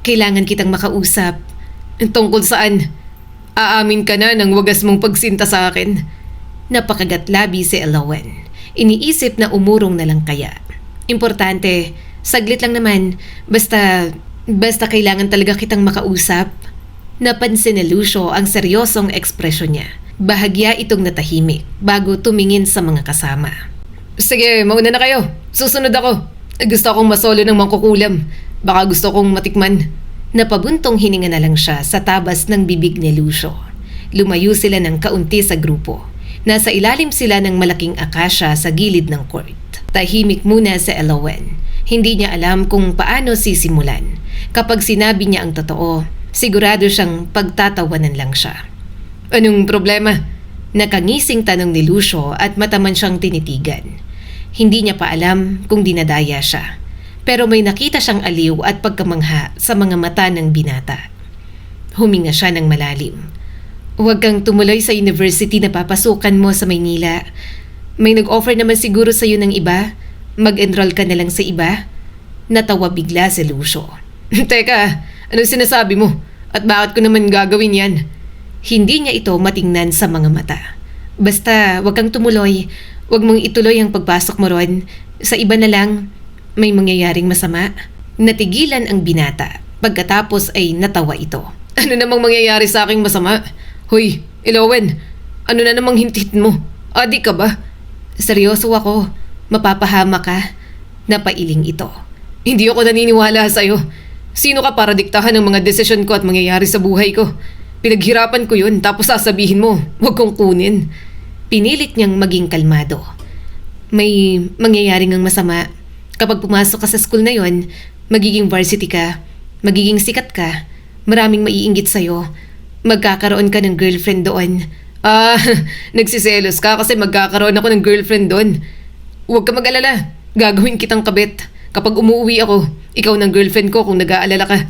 Kailangan kitang makausap. Tungkol saan? Aamin ka na nang wagas mong pagsinta sa akin. Napakagatlabi si Elowen. Iniisip na umurong na lang kaya. Importante, saglit lang naman. Basta kailangan talaga kitang makausap. Napansin ni Lucio ang seryosong ekspresyon niya. Bahagya itong natahimik bago tumingin sa mga kasama. Sige, mauna na kayo. Susunod ako. Gusto akong masolo ng mangkukulam. Baka gusto kong matikman. Napabuntong hininga na lang siya sa tabas ng bibig ni Lucio. Lumayo sila ng kaunti sa grupo. Nasa ilalim sila ng malaking akasya sa gilid ng court. Tahimik muna si Elowen. Hindi niya alam kung paano sisimulan. Kapag sinabi niya ang totoo, sigurado siyang pagtatawanan lang siya. Anong problema? Nakangising tanong ni Lucio at mataman siyang tinitigan. Hindi niya pa alam kung dinadaya siya. Pero may nakita siyang aliw at pagkamangha sa mga mata ng binata. Huminga siya ng malalim. Huwag kang tumuloy sa university na papasukan mo sa Maynila. May nag-offer naman siguro sa iyo ng iba. Mag-enroll ka na lang sa iba. Natawa bigla si Lucio. Teka, anong sinasabi mo? At bakit ko naman gagawin yan? Hindi niya ito matingnan sa mga mata. Basta huwag kang tumuloy. Huwag mong ituloy ang pagpasok mo ron. Sa iba na lang, may mangyayaring masama. Natigilan ang binata. Pagkatapos ay natawa ito. Ano namang mangyayari sa aking masama? Hoy, Elowen, ano na namang hintit mo? Adi ka ba? Seryoso ako. Mapapahama ka. Napailing ito. Hindi ako naniniwala sa'yo. Sino ka para diktahan ng mga desisyon ko at mangyayari sa buhay ko? Pinaghirapan ko yun tapos sasabihin mo, huwag kong kunin. Pinilit niyang maging kalmado. May mangyayari ngang masama. Kapag pumasok ka sa school na yon, magiging varsity ka, magiging sikat ka, maraming maiinggit sa'yo. Magkakaroon ka ng girlfriend doon. Nagsiselos ka kasi magkakaroon ako ng girlfriend doon. Huwag ka mag-alala, gagawin kitang kabit. Kapag umuwi ako, ikaw ng girlfriend ko kung nag-aalala ka.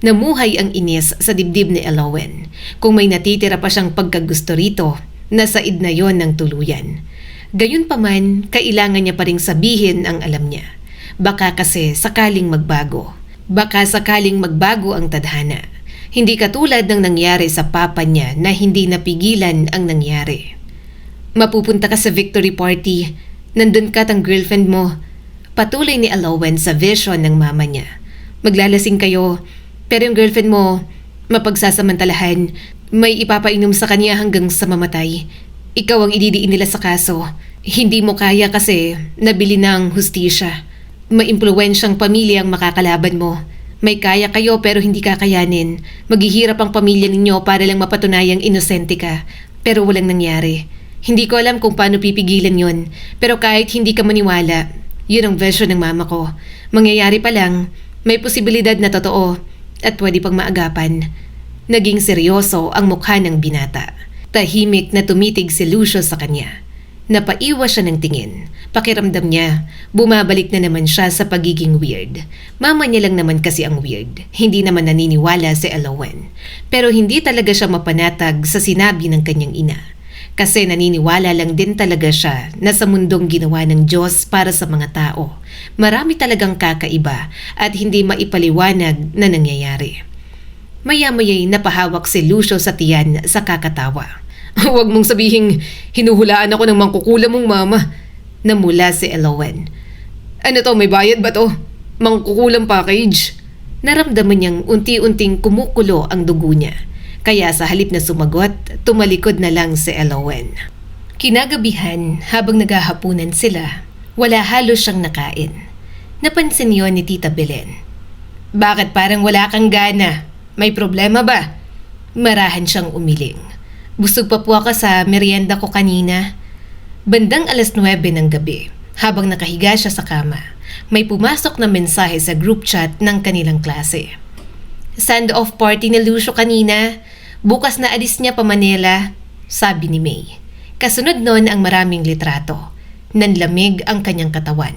Namuhay ang inis sa dibdib ni Elowen. Kung may natitira pa siyang pagkagusto rito, nasaid na yon ng tuluyan. Gayunpaman, kailangan niya pa ring sabihin ang alam niya. Baka kasi sakaling magbago. Baka sakaling magbago ang tadhana. Hindi katulad ng nangyari sa papa niya na hindi napigilan ang nangyari. Mapupunta ka sa victory party. Nandun ka tang girlfriend mo. Patuloy ni Elowen sa vision ng mama niya. Maglalasing kayo, pero yung girlfriend mo, mapagsasamantalahan, may ipapainom sa kanya hanggang sa mamatay. Ikaw ang ididiin nila sa kaso. Hindi mo kaya kasi nabili na ang hustisya. Maimpluwensyang pamilya ang makakalaban mo. May kaya kayo pero hindi kakayanin. Maghihirap ang pamilya ninyo para lang mapatunayang inosente ka. Pero walang nangyari. Hindi ko alam kung paano pipigilan yon. Pero kahit hindi ka maniwala, yun ang version ng mama ko. Mangyayari pa lang, may posibilidad na totoo at pwede pang maagapan. Naging seryoso ang mukha ng binata. Tahimik na tumitig si Lucio sa kanya. Napaiwas siya ng tingin. Pakiramdam niya, bumabalik na naman siya sa pagiging weird. Mama niya lang naman kasi ang weird. Hindi naman naniniwala si Elowen. Pero hindi talaga siya mapanatag sa sinabi ng kanyang ina. Kasi naniniwala lang din talaga siya na sa mundong ginawa ng Diyos para sa mga tao, marami talagang kakaiba at hindi maipaliwanag na nangyayari. Maya-maya'y napahawak si Lucio sa tiyan sa kakatawa. Huwag mong sabihing hinuhulaan ako ng mangkukulam mong mama. Namula si Elowen. Ano to, may bayad ba to? Mangkukulam package? Naramdaman niyang unti-unting kumukulo ang dugo niya. Kaya sa halip na sumagot, tumalikod na lang si Elowen. Kinagabihan, habang naghahapunan sila, wala halos siyang nakain. Napansin yon ni Tita Belen. Bakit parang wala kang gana? May problema ba? Marahan siyang umiling. Busog pa po ako sa merienda ko kanina. Bandang 9:00 ng gabi, habang nakahiga siya sa kama, may pumasok na mensahe sa group chat ng kanilang klase. Send-off party ni Lucio kanina. Bukas na alis niya pa Manila, sabi ni May. Kasunod nun ang maraming litrato. Nanlamig ang kanyang katawan.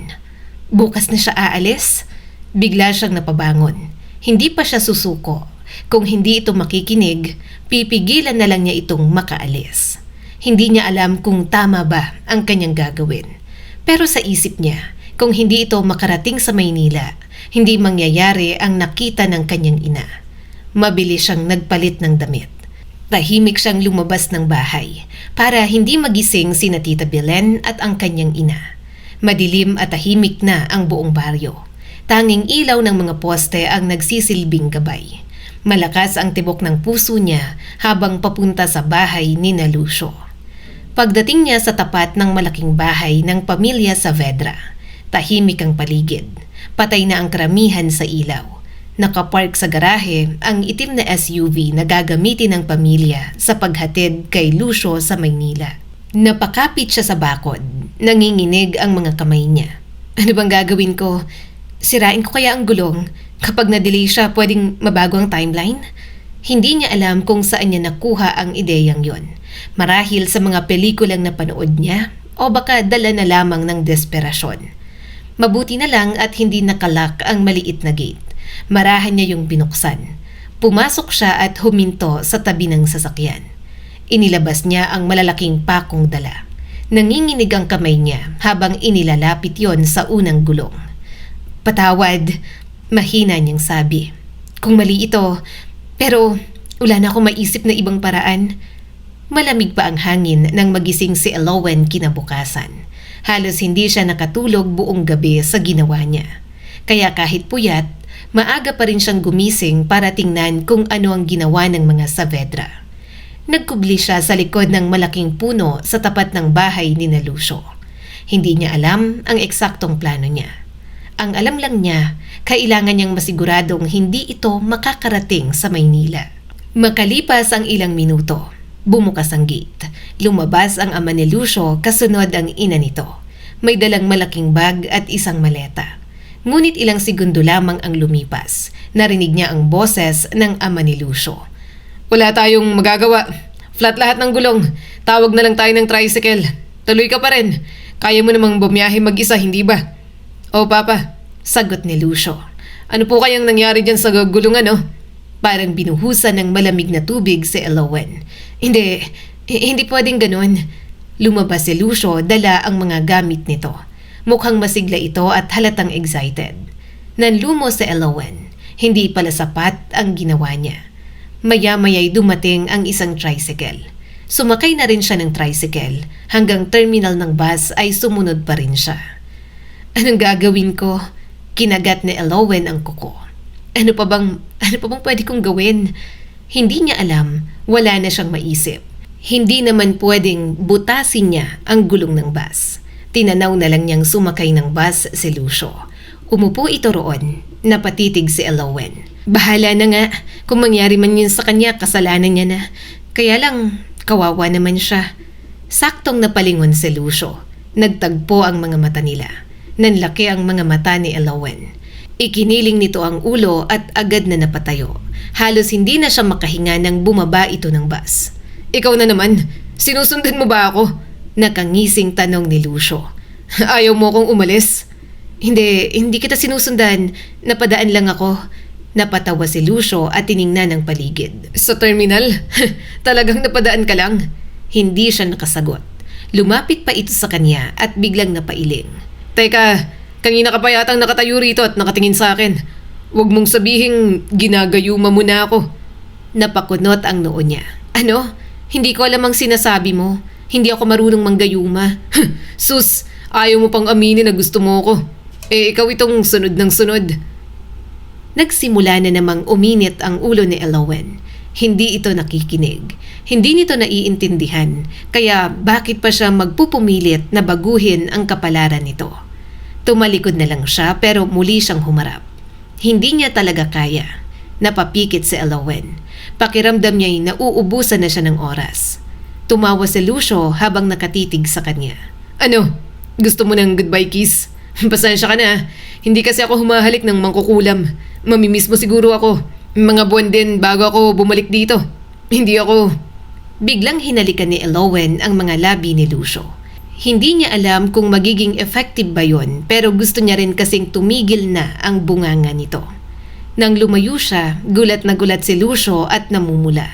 Bukas na siya aalis? Bigla siyang napabangon. Hindi pa siya susuko. Kung hindi ito makikinig, pipigilan na lang niya itong makaalis. Hindi niya alam kung tama ba ang kanyang gagawin. Pero sa isip niya, kung hindi ito makarating sa Maynila, hindi mangyayari ang nakita ng kanyang ina. Mabilis siyang nagpalit ng damit. Tahimik siyang lumabas ng bahay para hindi magising sina Tita Belen at ang kanyang ina. Madilim at tahimik na ang buong baryo. Tanging ilaw ng mga poste ang nagsisilbing gabay. Malakas ang tibok ng puso niya habang papunta sa bahay ni Lucio. Pagdating niya sa tapat ng malaking bahay ng pamilya Saavedra, tahimik ang paligid. Patay na ang karamihan sa ilaw. Nakapark sa garahe ang itim na SUV na gagamitin ng pamilya sa paghatid kay Lucio sa Maynila. Napakapit siya sa bakod. Nanginginig ang mga kamay niya. Ano bang gagawin ko? Sirain ko kaya ang gulong? Kapag na-delay siya, pwedeng mabago ang timeline? Hindi niya alam kung saan niya nakuha ang ideyang yon. Marahil sa mga pelikulang napanood niya o baka dala na lamang ng desperasyon. Mabuti na lang at hindi nakalak ang maliit na gate. Marahan niya yung binuksan. Pumasok siya at huminto sa tabi ng sasakyan. Inilabas niya ang malalaking pakong dala. Nanginginig ang kamay niya habang inilalapit yon sa unang gulong. Patawad, mahina niyang sabi. Kung mali ito, pero wala na akong maisip na ibang paraan. Malamig pa ang hangin nang magising si Elowen kinabukasan. Halos hindi siya nakatulog buong gabi sa ginawa niya. Kaya kahit puyat, maaga pa rin siyang gumising para tingnan kung ano ang ginawa ng mga Saavedra. Nagkubli siya sa likod ng malaking puno sa tapat ng bahay ni Lucio. Hindi niya alam ang eksaktong plano niya. Ang alam lang niya, kailangan niyang masiguradong hindi ito makakarating sa Maynila. Makalipas ang ilang minuto, bumukas ang gate. Lumabas ang ama ni Lucio, kasunod ang ina nito. May dalang malaking bag at isang maleta. Ngunit ilang segundo lamang ang lumipas. Narinig niya ang boses ng ama ni Lucio. Wala tayong magagawa. Flat lahat ng gulong. Tawag na lang tayo ng tricycle. Tuloy ka pa rin. Kaya mo namang bumiyahe mag-isa, hindi ba? O Papa, sagot ni Lucio. Ano po kayang nangyari dyan sa gulungan, no? Parang binuhusan ng malamig na tubig si Elowen. Hindi pwedeng ganun. Lumabas si Lucio, dala ang mga gamit nito. Mukhang masigla ito at halatang excited. Nanlumo si Elowen. Hindi pala sapat ang ginawa niya. Maya-maya'y dumating ang isang tricycle. Sumakay na rin siya ng tricycle. Hanggang terminal ng bus ay sumunod pa rin siya. Anong gagawin ko? Kinagat ni Elowen ang kuko. Ano pa bang pwede kong gawin? Hindi niya alam, wala na siyang maisip. Hindi naman pwedeng butasin niya ang gulong ng bus. Tinanaw na lang niyang sumakay ng bus si Lucio. Umupo ito roon, napatitig si Elowen. Bahala na nga, kung mangyari man yun sa kanya, kasalanan niya na. Kaya lang, kawawa naman siya. Saktong napalingon si Lucio. Nagtagpo ang mga mata nila. Nanlaki ang mga mata ni Elowen. Ikiniling nito ang ulo at agad na napatayo. Halos hindi na siya makahinga nang bumaba ito ng bus. Ikaw na naman, sinusundan mo ba ako? Nakangising tanong ni Lucio. Ayaw mo kong umalis? Hindi kita sinusundan. Napadaan lang ako. Napatawa si Lucio at tiningnan ang paligid. Sa terminal? Talagang napadaan ka lang? Hindi siya nakasagot. Lumapit pa ito sa kanya at biglang napailing. Teka, kanina ka pa yatang nakatayo rito at nakatingin sa akin. Huwag mong sabihing ginagayuma mo na ako. Napakunot ang noo niya. Ano? Hindi ko alam ang sinasabi mo. Hindi ako marunong manggayuma. Sus, ayaw mo pang aminin na gusto mo ko. Ikaw itong sunod ng sunod. Nagsimula na namang uminit ang ulo ni Elowen. Hindi ito nakikinig. Hindi nito naiintindihan. Kaya bakit pa siya magpupumilit na baguhin ang kapalaran nito? Tumalikod na lang siya pero muli siyang humarap. Hindi niya talaga kaya. Napapikit si Elowen. Pakiramdam niya'y nauubusan na siya ng oras. Tumawa si Lucio habang nakatitig sa kanya. Ano? Gusto mo ng goodbye kiss? Pasensya ka na. Hindi kasi ako humahalik ng mangkukulam. Mamimiss mo siguro ako. Mga buwan din bago ako bumalik dito. Hindi ako... Biglang hinalikan ni Elowen ang mga labi ni Lucio. Hindi niya alam kung magiging effective ba yon, pero gusto niya rin kasing tumigil na ang bunganga nito. Nang lumayo siya, gulat na gulat si Lucio at namumula.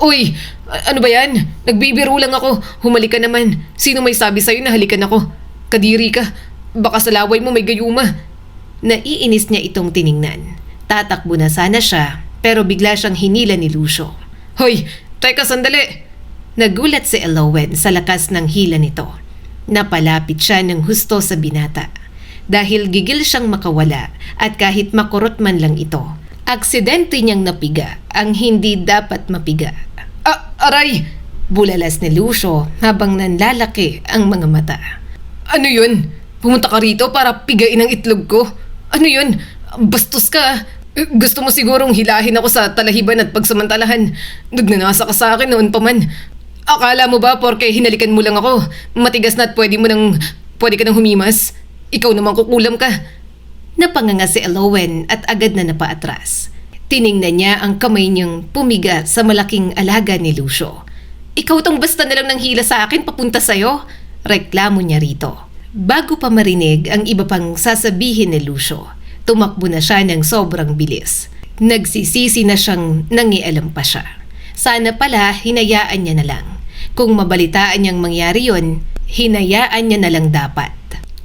Uy! Ano ba yan? Nagbibiro lang ako. Humalik ka naman. Sino may sabi sa'yo na halikan ako? Kadiri ka. Baka sa laway mo may gayuma. Naiinis niya itong tiningnan. Tatakbo na sana siya, pero bigla siyang hinila ni Lucio. Hoy! Teka sandali! Nagulat si Elowen sa lakas ng hila nito. Napalapit siya ng husto sa binata. Dahil gigil siyang makawala at kahit makurot man lang ito, aksidente niyang napiga ang hindi dapat mapiga. Aray! Bulalas ni Lucio habang nanlalaki ang mga mata. Ano yun? Pumunta ka rito para pigain ang itlog ko? Ano yun? Bastos ka. Gusto mo sigurong hilahin ako sa talahiban at pagsamantalahan. Nagnanasa ka sa akin noon pa man. Akala mo ba porke hinalikan mo lang ako, matigas na at pwede ka nang humimas? Ikaw naman kukulam ka. Napanganga si Elowen at agad na napaatras. Tiningnan niya ang kamay niyang pumiga sa malaking alaga ni Lucio. Ikaw tong basta na lang ng hila sa akin papunta sa'yo? Reklamo niya rito. Bago pa marinig ang iba pang sasabihin ni Lucio, tumakbo na siya ng sobrang bilis. Nagsisisi na siyang nangialam pa siya. Sana pala hinayaan niya na lang. Kung mabalitaan niyang mangyari yon, hinayaan niya na lang dapat.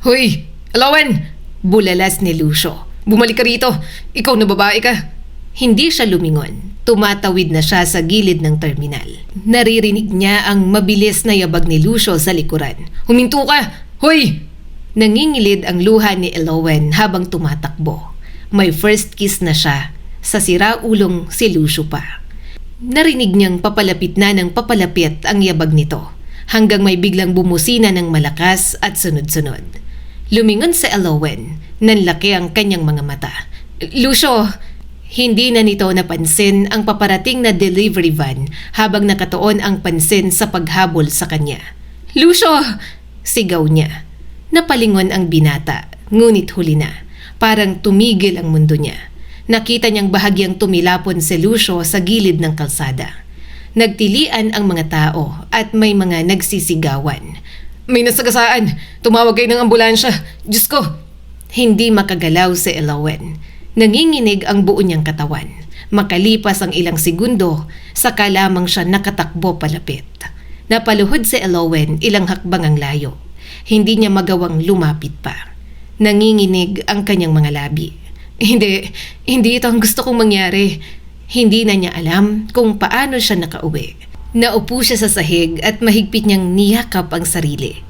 Hoy! Elowen! Bulalas ni Lucio. Bumalik ka rito. Ikaw na babae ka. Hindi siya lumingon. Tumatawid na siya sa gilid ng terminal. Naririnig niya ang mabilis na yabag ni Lucio sa likuran. Huminto ka! Hoy! Nangingilid ang luha ni Elowen habang tumatakbo. May first kiss na siya sa siraulong si Lucio pa. Narinig niyang papalapit na ng papalapit ang yabag nito hanggang may biglang bumusina ng malakas at sunod-sunod. Lumingon si Elowen, nanlaki ang kanyang mga mata. Lucio! Hindi na nito napansin ang paparating na delivery van habang nakatuon ang pansin sa paghabol sa kanya. Lucio! Sigaw niya. Napalingon ang binata, ngunit huli na. Parang tumigil ang mundo niya. Nakita niyang bahagyang tumilapon si Lucio sa gilid ng kalsada. Nagtilian ang mga tao at may mga nagsisigawan. May nasagasaan! Tumawag kayo ng ambulansya! Diyos ko! Hindi makagalaw si Elowen. Nanginginig ang buo niyang katawan. Makalipas ang ilang segundo, saka lamang siya nakatakbo palapit. Napaluhod si Elowen ilang hakbang ang layo. Hindi niya magawang lumapit pa. Nanginginig ang kanyang mga labi. Hindi ito ang gusto kong mangyari. Hindi na niya alam kung paano siya nakauwi. Naupo siya sa sahig at mahigpit niyang niyakap ang sarili.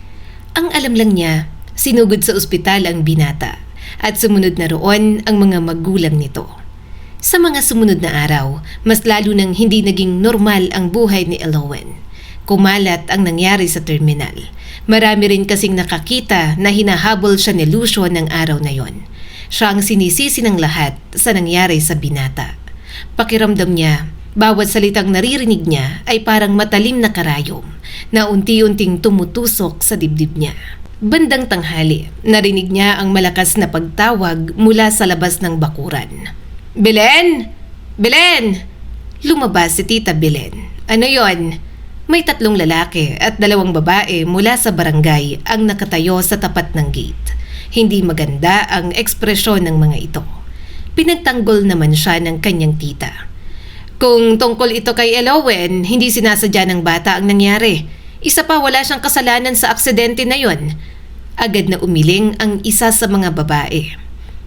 Ang alam lang niya, sinugod sa ospital ang binata at sumunod na roon ang mga magulang nito. Sa mga sumunod na araw, mas lalo nang hindi naging normal ang buhay ni Elowen. Kumalat ang nangyari sa terminal. Marami rin kasing nakakita na hinahabol siya ni Lucio ng araw na yon. Siya ang sinisisi ng lahat sa nangyari sa binata. Pakiramdam niya, bawat salitang naririnig niya ay parang matalim na karayom na unti-unting tumutusok sa dibdib niya. Bandang tanghali, narinig niya ang malakas na pagtawag mula sa labas ng bakuran. Belen! Belen! Lumabas si Tita Belen. Ano yon? May 3 lalaki at 2 babae mula sa barangay ang nakatayo sa tapat ng gate. Hindi maganda ang ekspresyon ng mga ito. Pinagtanggol naman siya ng kanyang tita. Kung tungkol ito kay Elowen, hindi sinasadya ng bata ang nangyari. Isa pa, wala siyang kasalanan sa aksidente na yon. Agad na umiling ang isa sa mga babae.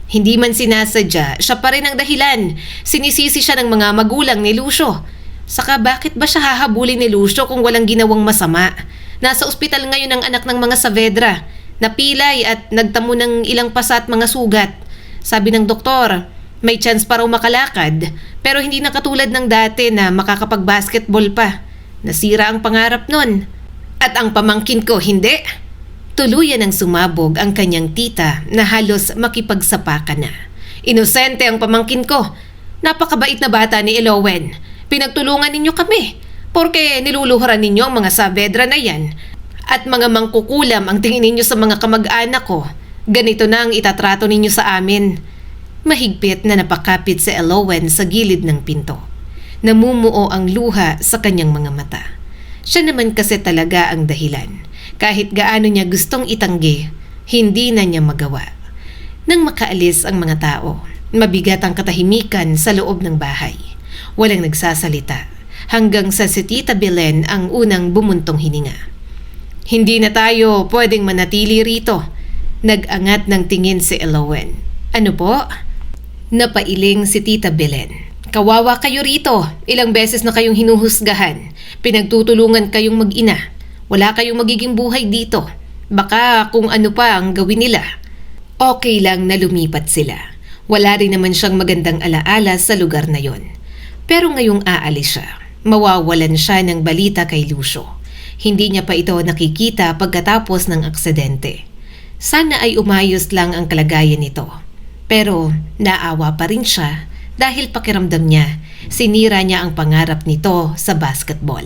Hindi man sinasadya, siya pa rin ang dahilan. Sinisisi siya ng mga magulang ni Lucio. Saka bakit ba siya hahabulin ni Lucio kung walang ginawang masama? Nasa ospital ngayon ang anak ng mga Saavedra. Napilay at nagtamo ng ilang pasa at mga sugat. Sabi ng doktor, May chance pa raw makalakad, pero hindi na katulad ng dati na makakapag-basketball pa. Nasira ang pangarap nun. At ang pamangkin ko, hindi. Tuluyan ang sumabog ang kanyang tita na halos makipagsapakan na. Inosente ang pamangkin ko. Napakabait na bata ni Elowen. Pinagtulungan ninyo kami. Porke niluluhuran ninyo ang mga Saavedra na yan. At mga mangkukulam ang tingin ninyo sa mga kamag-anak ko. Ganito na ang itatrato ninyo sa amin. Mahigpit na napakapit si Elowen sa gilid ng pinto. Namumuo ang luha sa kanyang mga mata. Siya naman kasi talaga ang dahilan. Kahit gaano niya gustong itanggi, hindi na niya magawa. Nang makaalis ang mga tao, mabigat ang katahimikan sa loob ng bahay. Walang nagsasalita, hanggang sa si Tita Belen ang unang bumuntong hininga. Hindi na tayo pwedeng manatili rito. Nag-angat ng tingin si Elowen. Ano po? Napailing si Tita Belen. Kawawa kayo rito. Ilang beses na kayong hinuhusgahan. Pinagtutulungan kayong mag-ina. Wala kayong magiging buhay dito. Baka kung ano pa ang gawin nila. Okay lang na lumipat sila. Wala rin naman siyang magandang alaala sa lugar na yon. Pero ngayong aalis siya, mawawalan siya ng balita kay Lucio. Hindi niya pa ito nakikita pagkatapos ng aksidente. Sana ay umayos lang ang kalagayan nito. Pero naawa pa rin siya dahil pakiramdam niya sinira niya ang pangarap nito sa basketball.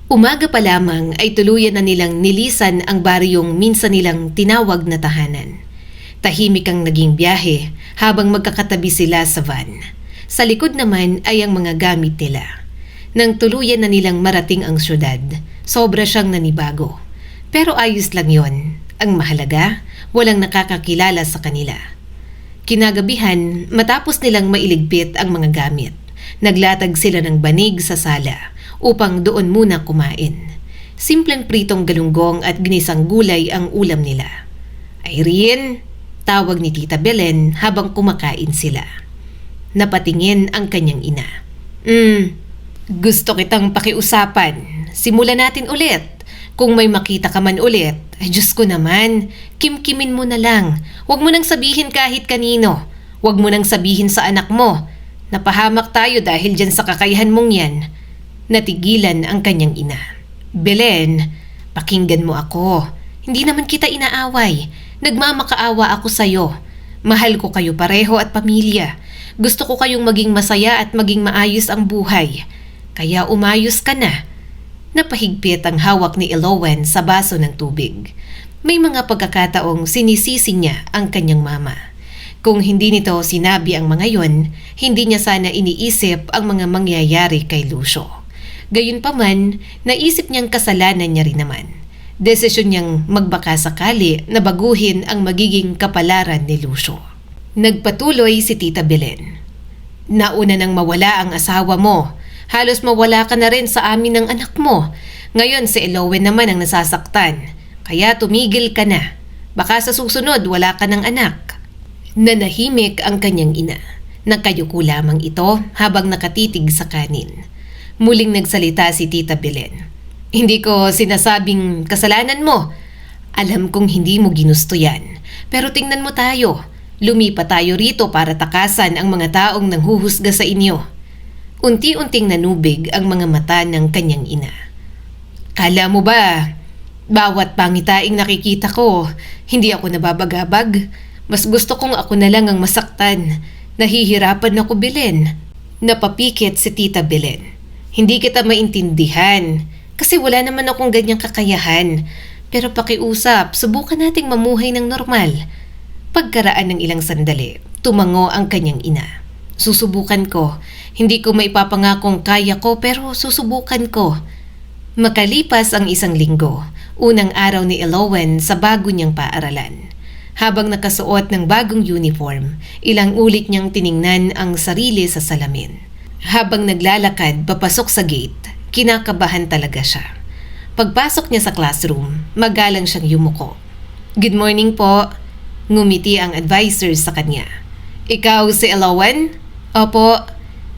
Umaga pa lamang ay tuluyan na nilang nilisan ang baryong minsan nilang tinawag na tahanan. Tahimik ang naging biyahe habang magkakatabi sila sa van. Sa likod naman ay ang mga gamit nila. Nang tuluyan na nilang marating ang syudad, sobra siyang nanibago. Pero ayos lang yon. Ang mahalaga, walang nakakakilala sa kanila. Kinagabihan, matapos nilang mailigpit ang mga gamit, naglatag sila ng banig sa sala upang doon muna kumain. Simpleng pritong galunggong at ginisang gulay ang ulam nila. Irene, tawag ni Tita Belen habang kumakain sila. Napatingin ang kanyang ina. Gusto kitang pakiusapan. Simulan natin ulit. Kung may makita ka man ulit, ay Diyos ko naman, kimkimin mo na lang. Huwag mo nang sabihin kahit kanino. Huwag mo nang sabihin sa anak mo. Napahamak tayo dahil dyan sa kakayahan mong yan. Natigilan ang kanyang ina. Belen, pakinggan mo ako. Hindi naman kita inaaway. Nagmamakaawa ako sa'yo. Mahal ko kayo pareho at pamilya. Gusto ko kayong maging masaya at maging maayos ang buhay. Kaya umayos ka na. Napahigpit ang hawak ni Elowen sa baso ng tubig. May mga pagkakataong sinisisi niya ang kanyang mama. Kung hindi nito sinabi ang mga yon, hindi niya sana iniisip ang mga mangyayari kay Lucio. Gayunpaman, naisip niyang kasalanan niya rin naman. Desisyon niyang magbaka sakali na baguhin ang magiging kapalaran ni Lucio. Nagpatuloy si Tita Belen. Nauna nang mawala ang asawa mo. Halos mawala ka na rin sa amin ng anak mo. Ngayon si Elowen naman ang nasasaktan. Kaya tumigil ka na. Baka sa susunod wala ka ng anak. Nanahimik ang kanyang ina. Nakayuko lamang ito habang nakatitig sa kanin. Muling nagsalita si Tita Belen. Hindi ko sinasabing kasalanan mo. Alam kong hindi mo ginusto yan. Pero tingnan mo tayo. Lumipat tayo rito para takasan ang mga taong nanghuhusga sa inyo. Unti-unting nanubig ang mga mata ng kanyang ina. Kala mo ba, bawat pangitaing nakikita ko, hindi ako nababagabag? Mas gusto kong ako na lang ang masaktan. Nahihirapan ako, Belen. Napapikit si Tita Belen. Hindi kita maintindihan kasi wala naman akong ganyang kakayahan. Pero pakiusap, subukan nating mamuhay ng normal. Pagkaraan ng ilang sandali, tumango ang kanyang ina. Susubukan ko. Hindi ko maipapangakong kaya ko pero susubukan ko. Makalipas ang isang linggo, unang araw ni Elowen sa bago niyang paaralan. Habang nakasuot ng bagong uniform, ilang ulit niyang tiningnan ang sarili sa salamin. Habang naglalakad papasok sa gate, kinakabahan talaga siya. Pagpasok niya sa classroom, magalang siyang yumuko. Good morning po. Ngumiti ang advisor sa kanya. Ikaw si Elowen? Opo.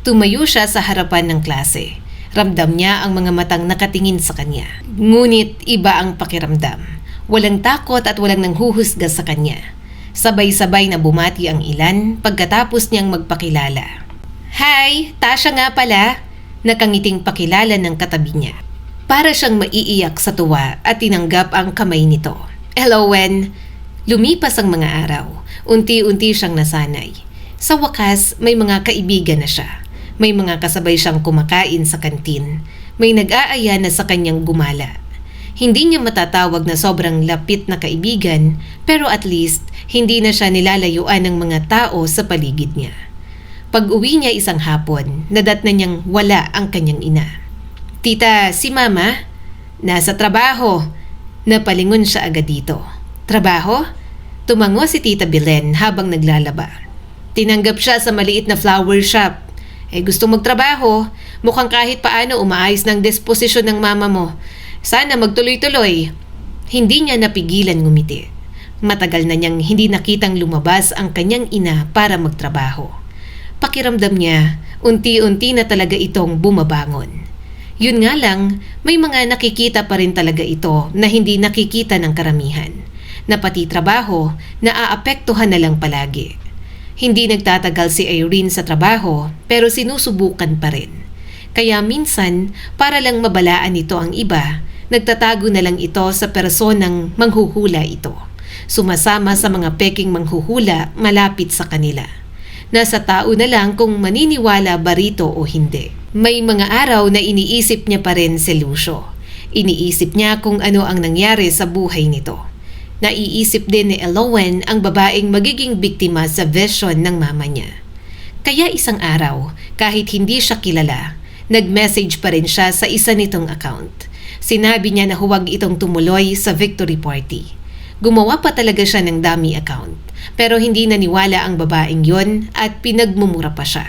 Tumayo siya sa harapan ng klase. Ramdam niya ang mga matang nakatingin sa kanya. Ngunit iba ang pakiramdam. Walang takot at walang nanghuhusga sa kanya. Sabay-sabay na bumati ang ilan pagkatapos niyang magpakilala. "Hi, Tasha nga pala," nakangiting pakilala ng katabi niya. Para siyang maiiyak sa tuwa at tinanggap ang kamay nito. "Hello, Wen." Lumipas ang mga araw. Unti-unti siyang nasanay. Sa wakas, may mga kaibigan na siya. May mga kasabay siyang kumakain sa kantin. May nag-aaya na sa kanyang gumala. Hindi niya matatawag na sobrang lapit na kaibigan, pero at least hindi na siya nilalayuan ng mga tao sa paligid niya. Pag-uwi niya isang hapon, nadatnan niyang wala ang kanyang ina. "Tita, si Mama?" "Nasa trabaho." Napalingon siya agad dito. "Trabaho?" Tumango si Tita Belen habang naglalaba. Tinanggap siya sa maliit na flower shop. Gusto magtrabaho. Mukhang kahit paano umaayos ng disposisyon ng mama mo. Sana magtuloy-tuloy. Hindi niya napigilan ngumiti. Matagal na niyang hindi nakitang lumabas ang kanyang ina para magtrabaho. Pakiramdam niya, unti-unti na talaga itong bumabangon. Yun nga lang, may mga nakikita pa rin talaga ito na hindi nakikita ng karamihan. Na pati trabaho, naaapektuhan na lang palagi. Hindi nagtatagal si Irene sa trabaho pero sinusubukan pa rin. Kaya minsan, para lang mabalaan ito ang iba, nagtatago na lang ito sa personang manghuhula ito. Sumasama sa mga peking manghuhula malapit sa kanila. Nasa tao na lang kung maniniwala ba rito o hindi. May mga araw na iniisip niya pa rin si Lucio. Iniisip niya kung ano ang nangyari sa buhay nito. Naiisip din ni Elowen ang babaeng magiging biktima sa vision ng mama niya. Kaya isang araw, kahit hindi siya kilala, nag-message pa rin siya sa isa nitong account. Sinabi niya na huwag itong tumuloy sa victory party. Gumawa pa talaga siya ng dummy account, pero hindi naniwala ang babaeng yon at pinagmumura pa siya.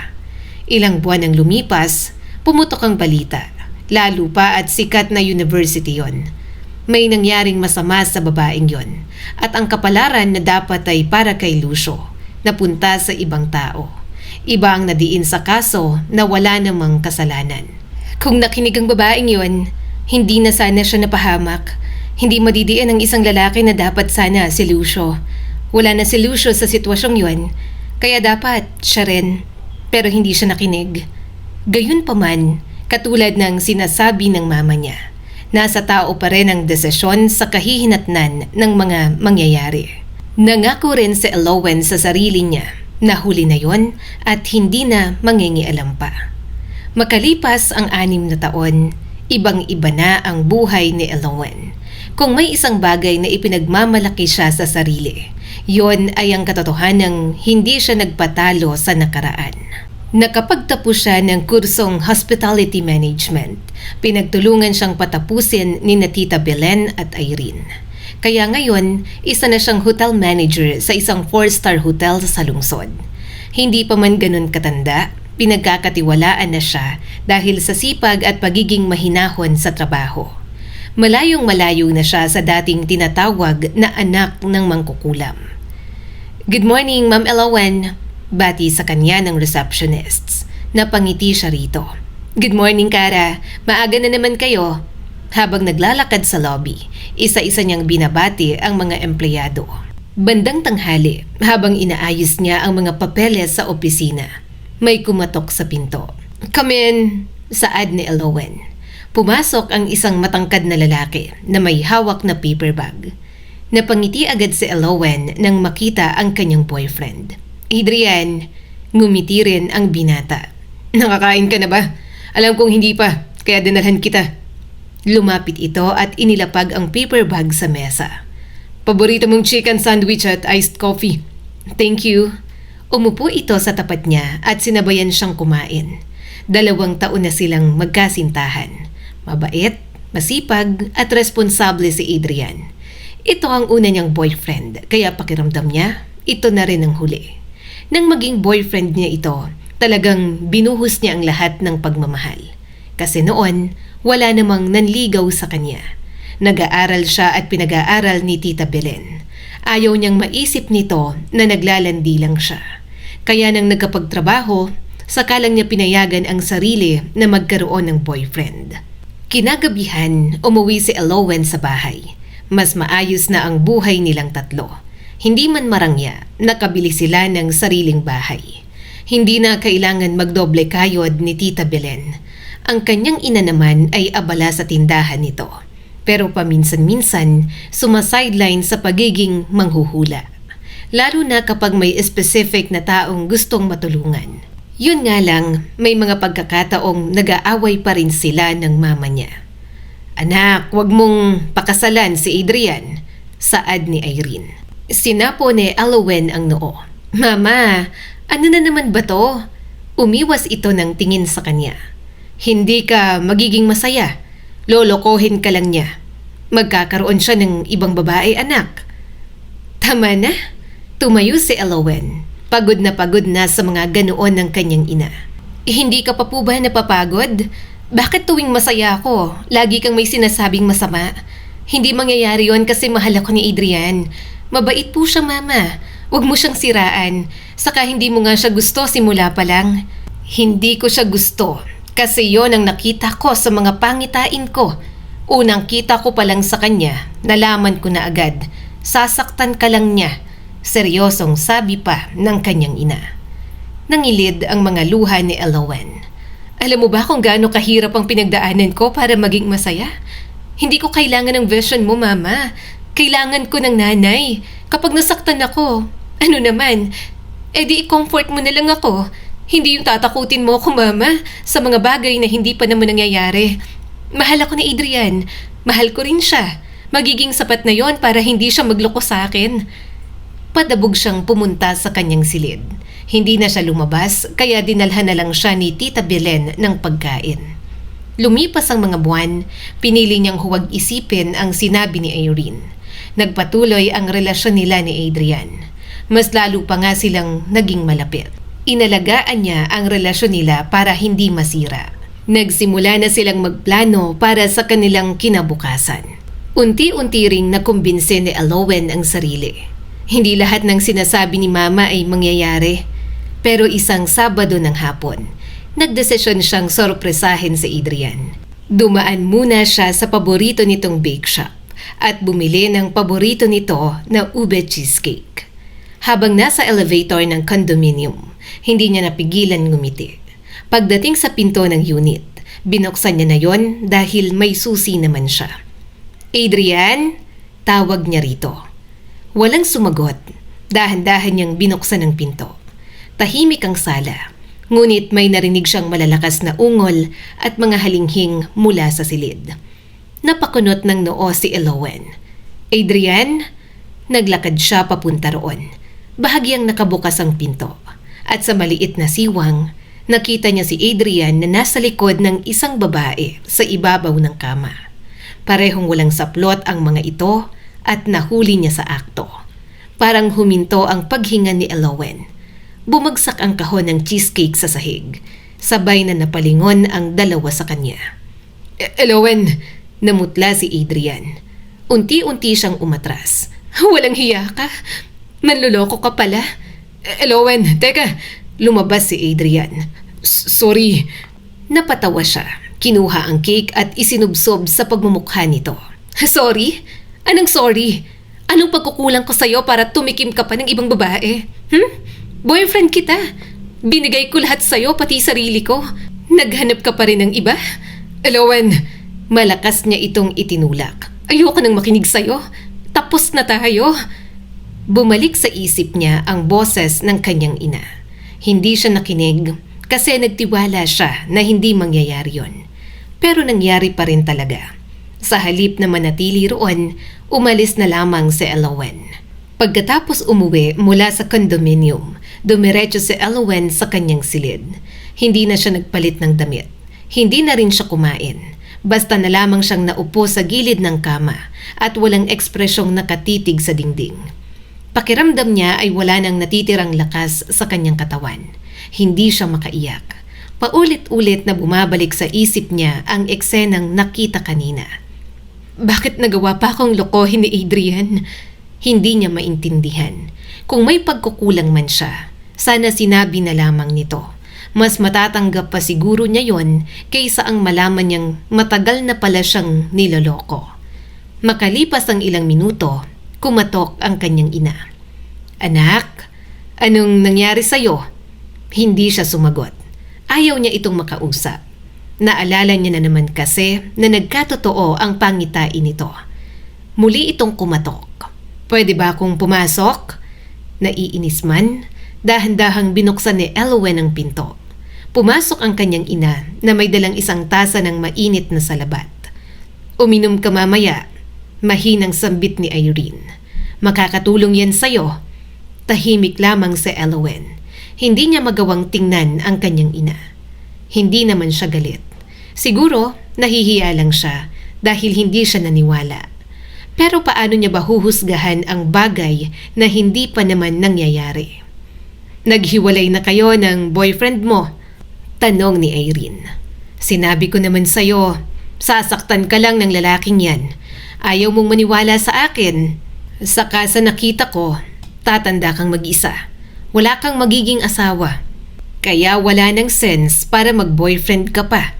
Ilang buwan ang lumipas, pumutok ang balita, lalo pa at sikat na university yon. May nangyaring masama sa babaeng yon at ang kapalaran na dapat ay para kay Lucio, napunta sa ibang tao. Iba ang nadiin sa kaso na wala namang kasalanan. Kung nakinig ang babaeng yon, hindi na sana siya napahamak. Hindi madidiin ang isang lalaki na dapat sana si Lucio. Wala na si Lucio sa sitwasyong yon, kaya dapat siya rin. Pero hindi siya nakinig. Gayunpaman, katulad ng sinasabi ng mama niya, nasa tao pa rin ang desisyon sa kahihinatnan ng mga mangyayari. Nangako rin si Elowen sa sarili niya na huli na yon at hindi na mangingialam pa. Makalipas ang 6 na taon, ibang-iba na ang buhay ni Elowen. Kung may isang bagay na ipinagmamalaki siya sa sarili, yon ay ang katotohanang hindi siya nagpatalo sa nakaraan. Nakapagtapos siya ng kursong Hospitality Management. Pinagtulungan siyang patapusin ni Tita Belen at Irene. Kaya ngayon, isa na siyang hotel manager sa isang 4-star hotel sa lungsod. Hindi pa man ganun katanda, pinagkakatiwalaan na siya dahil sa sipag at pagiging mahinahon sa trabaho. Malayong-malayo na siya sa dating tinatawag na anak ng mangkukulam. "Good morning, Ma'am Elowen," bati sa kanya ng receptionists. Napangiti siya rito. "Good morning, Kara. Maaga na naman kayo." Habang naglalakad sa lobby, isa-isa niyang binabati ang mga empleyado. Bandang tanghali, habang inaayos niya ang mga papeles sa opisina, may kumatok sa pinto. "Come in," saad ni Elowen. Pumasok ang isang matangkad na lalaki na may hawak na paper bag. Napangiti agad si Elowen nang makita ang kanyang boyfriend. "Adrian," ngumiti rin ang binata. "Nakakain ka na ba? Alam kong hindi pa, kaya dinalhan kita." Lumapit ito at inilapag ang paper bag sa mesa. "Paborito mong chicken sandwich at iced coffee." "Thank you." Umupo ito sa tapat niya at sinabayan siyang kumain. 2 taon na silang magkasintahan. Mabait, masipag at responsable si Adrian. Ito ang una niyang boyfriend, kaya pakiramdam niya, ito na rin ang huli. Nang maging boyfriend niya ito, talagang binuhos niya ang lahat ng pagmamahal. Kasi noon, wala namang nanligaw sa kanya. Nag-aaral siya at pinag-aaral ni Tita Belen. Ayaw niyang maisip nito na naglalandi lang siya. Kaya nang nagkapagtrabaho, saka lang niya pinayagan ang sarili na magkaroon ng boyfriend. Kinagabihan, umuwi si Elowen sa bahay. Mas maayos na ang buhay nilang tatlo. Hindi man marangya, nakabili sila ng sariling bahay. Hindi na kailangan magdoble kayod ni Tita Belen. Ang kanyang ina naman ay abala sa tindahan nito. Pero paminsan-minsan, sumasideline sa pagiging manghuhula. Lalo na kapag may specific na taong gustong matulungan. Yun nga lang, may mga pagkakataong nag-aaway pa rin sila ng mama niya. "Anak, wag mong pakasalan si Adrian," saad ni Irene. Sinapo ni Elowen ang noo. "Mama, ano na naman ba to?" Umiwas ito ng tingin sa kanya. "Hindi ka magiging masaya. Lolokohin ka lang niya. Magkakaroon siya ng ibang babae, anak." "Tama na." Tumayo si Elowen. Pagod na sa mga ganoon ng kanyang ina. "Hindi ka pa po ba napapagod? Bakit tuwing masaya ako, lagi kang may sinasabing masama? Hindi mangyayari yon kasi mahal ako ni Adrian. Mabait po siya, mama. Huwag mo siyang siraan. Saka hindi mo nga siya gusto simula pa lang." "Hindi ko siya gusto kasi yon ang nakita ko sa mga pangitain ko. Unang kita ko pa lang sa kanya, nalaman ko na agad. Sasaktan ka lang niya." Seryosong sabi pa ng kanyang ina. Nangilid ang mga luha ni Elowen. "Alam mo ba kung gaano kahirap ang pinagdaanan ko para maging masaya? Hindi ko kailangan ng version mo, mama. Kailangan ko ng nanay. Kapag nasaktan ako, ano naman, edi i-comfort mo na lang ako. Hindi yung tatakutin mo ako, mama, sa mga bagay na hindi pa naman nangyayari. Mahal ako ni Adrian. Mahal ko rin siya. Magiging sapat na yon para hindi siya magloko sa akin." Padabog siyang pumunta sa kanyang silid. Hindi na siya lumabas, kaya dinalhan na lang siya ni Tita Belen ng pagkain. Lumipas ang mga buwan, pinili niyang huwag isipin ang sinabi ni Irene. Nagpatuloy ang relasyon nila ni Adrian. Mas lalo pa nga silang naging malapit. Inalagaan niya ang relasyon nila para hindi masira. Nagsimula na silang magplano para sa kanilang kinabukasan. Unti-unti ring nakumbinse ni Elowen ang sarili. Hindi lahat ng sinasabi ni mama ay mangyayari. Pero isang Sabado ng hapon, nagdesisyon siyang sorpresahin si Adrian. Dumaan muna siya sa paborito nitong bake shop at bumili ng paborito nito na ube cheesecake. Habang nasa elevator ng condominium, hindi niya napigilan ngumiti. Pagdating sa pinto ng unit, binuksan niya na yon dahil may susi naman siya. "Adrian?" Tawag niya rito. Walang sumagot. Dahan-dahan niyang binuksan ang pinto. Tahimik ang sala. Ngunit may narinig siyang malalakas na ungol at mga halinghing mula sa silid. Napakunot ng noo si Elowen. "Adrian?" Naglakad siya papunta roon. Bahagyang nakabukas ang pinto. At sa maliit na siwang, nakita niya si Adrian na nasa likod ng isang babae sa ibabaw ng kama. Parehong walang saplot ang mga ito at nahuli niya sa akto. Parang huminto ang paghinga ni Elowen. Bumagsak ang kahon ng cheesecake sa sahig. Sabay na napalingon ang dalawa sa kanya. "Elowen!" Namutla si Adrian. Unti-unti siyang umatras. "Walang hiya ka? Manluloko ka pala?" "Elowen, teka!" Lumabas si Adrian. Sorry." Napatawa siya. Kinuha ang cake at isinubsob sa pagmumukha nito. "Sorry? Anong sorry? Anong pagkukulang ko sa'yo para tumikim ka pa ng ibang babae? Boyfriend kita. Binigay ko lahat sa'yo, pati sarili ko. Naghanap ka pa rin ng iba?" "Elowen!" Malakas niya itong itinulak. "Ayoko nang makinig sa'yo. Tapos na tayo." Bumalik sa isip niya ang boses ng kanyang ina. Hindi siya nakinig kasi nagtiwala siya na hindi mangyayari yon. Pero nangyari pa rin talaga. Sa halip na manatili roon, umalis na lamang si Elowen. Pagkatapos umuwi mula sa condominium, dumiretso si Elowen sa kanyang silid. Hindi na siya nagpalit ng damit. Hindi na rin siya kumain. Basta na lamang siyang naupo sa gilid ng kama at walang ekspresyong nakatitig sa dingding. Pakiramdam niya ay wala nang natitirang lakas sa kanyang katawan. Hindi siya makaiyak. Paulit-ulit na bumabalik sa isip niya ang eksenang nakita kanina. Bakit nagawa pa akong lokohin ni Adrian? Hindi niya maintindihan. Kung may pagkukulang man siya, sana sinabi na lamang nito. Mas matatanggap pa siguro niya yon kaysa ang malaman niyang matagal na pala siyang niloloko. Makalipas ang ilang minuto, kumatok ang kanyang ina. Anak, anong nangyari sa'yo? Hindi siya sumagot. Ayaw niya itong makausap. Naalala niya na naman kasi na nagkatotoo ang pangitain nito. Muli itong kumatok. Pwede ba akong pumasok? Naiinis man, dahan-dahang binuksan ni Elwen ang pinto. Pumasok ang kanyang ina na may dalang isang tasa ng mainit na salabat. Uminom ka mamaya, mahinang sambit ni Irene. Makakatulong yan sa'yo. Tahimik lamang si Elwen. Hindi niya magawang tingnan ang kanyang ina. Hindi naman siya galit. Siguro nahihiya lang siya dahil hindi siya naniwala. Pero paano niya ba huhusgahan ang bagay na hindi pa naman nangyayari? Naghiwalay na kayo ng boyfriend mo? Tanong ni Irene. Sinabi ko naman sa'yo, sasaktan ka lang ng lalaking yan. Ayaw mong maniwala sa akin. Saka sa nakita ko, tatanda kang mag-isa. Wala kang magiging asawa. Kaya wala nang sense para mag-boyfriend ka pa.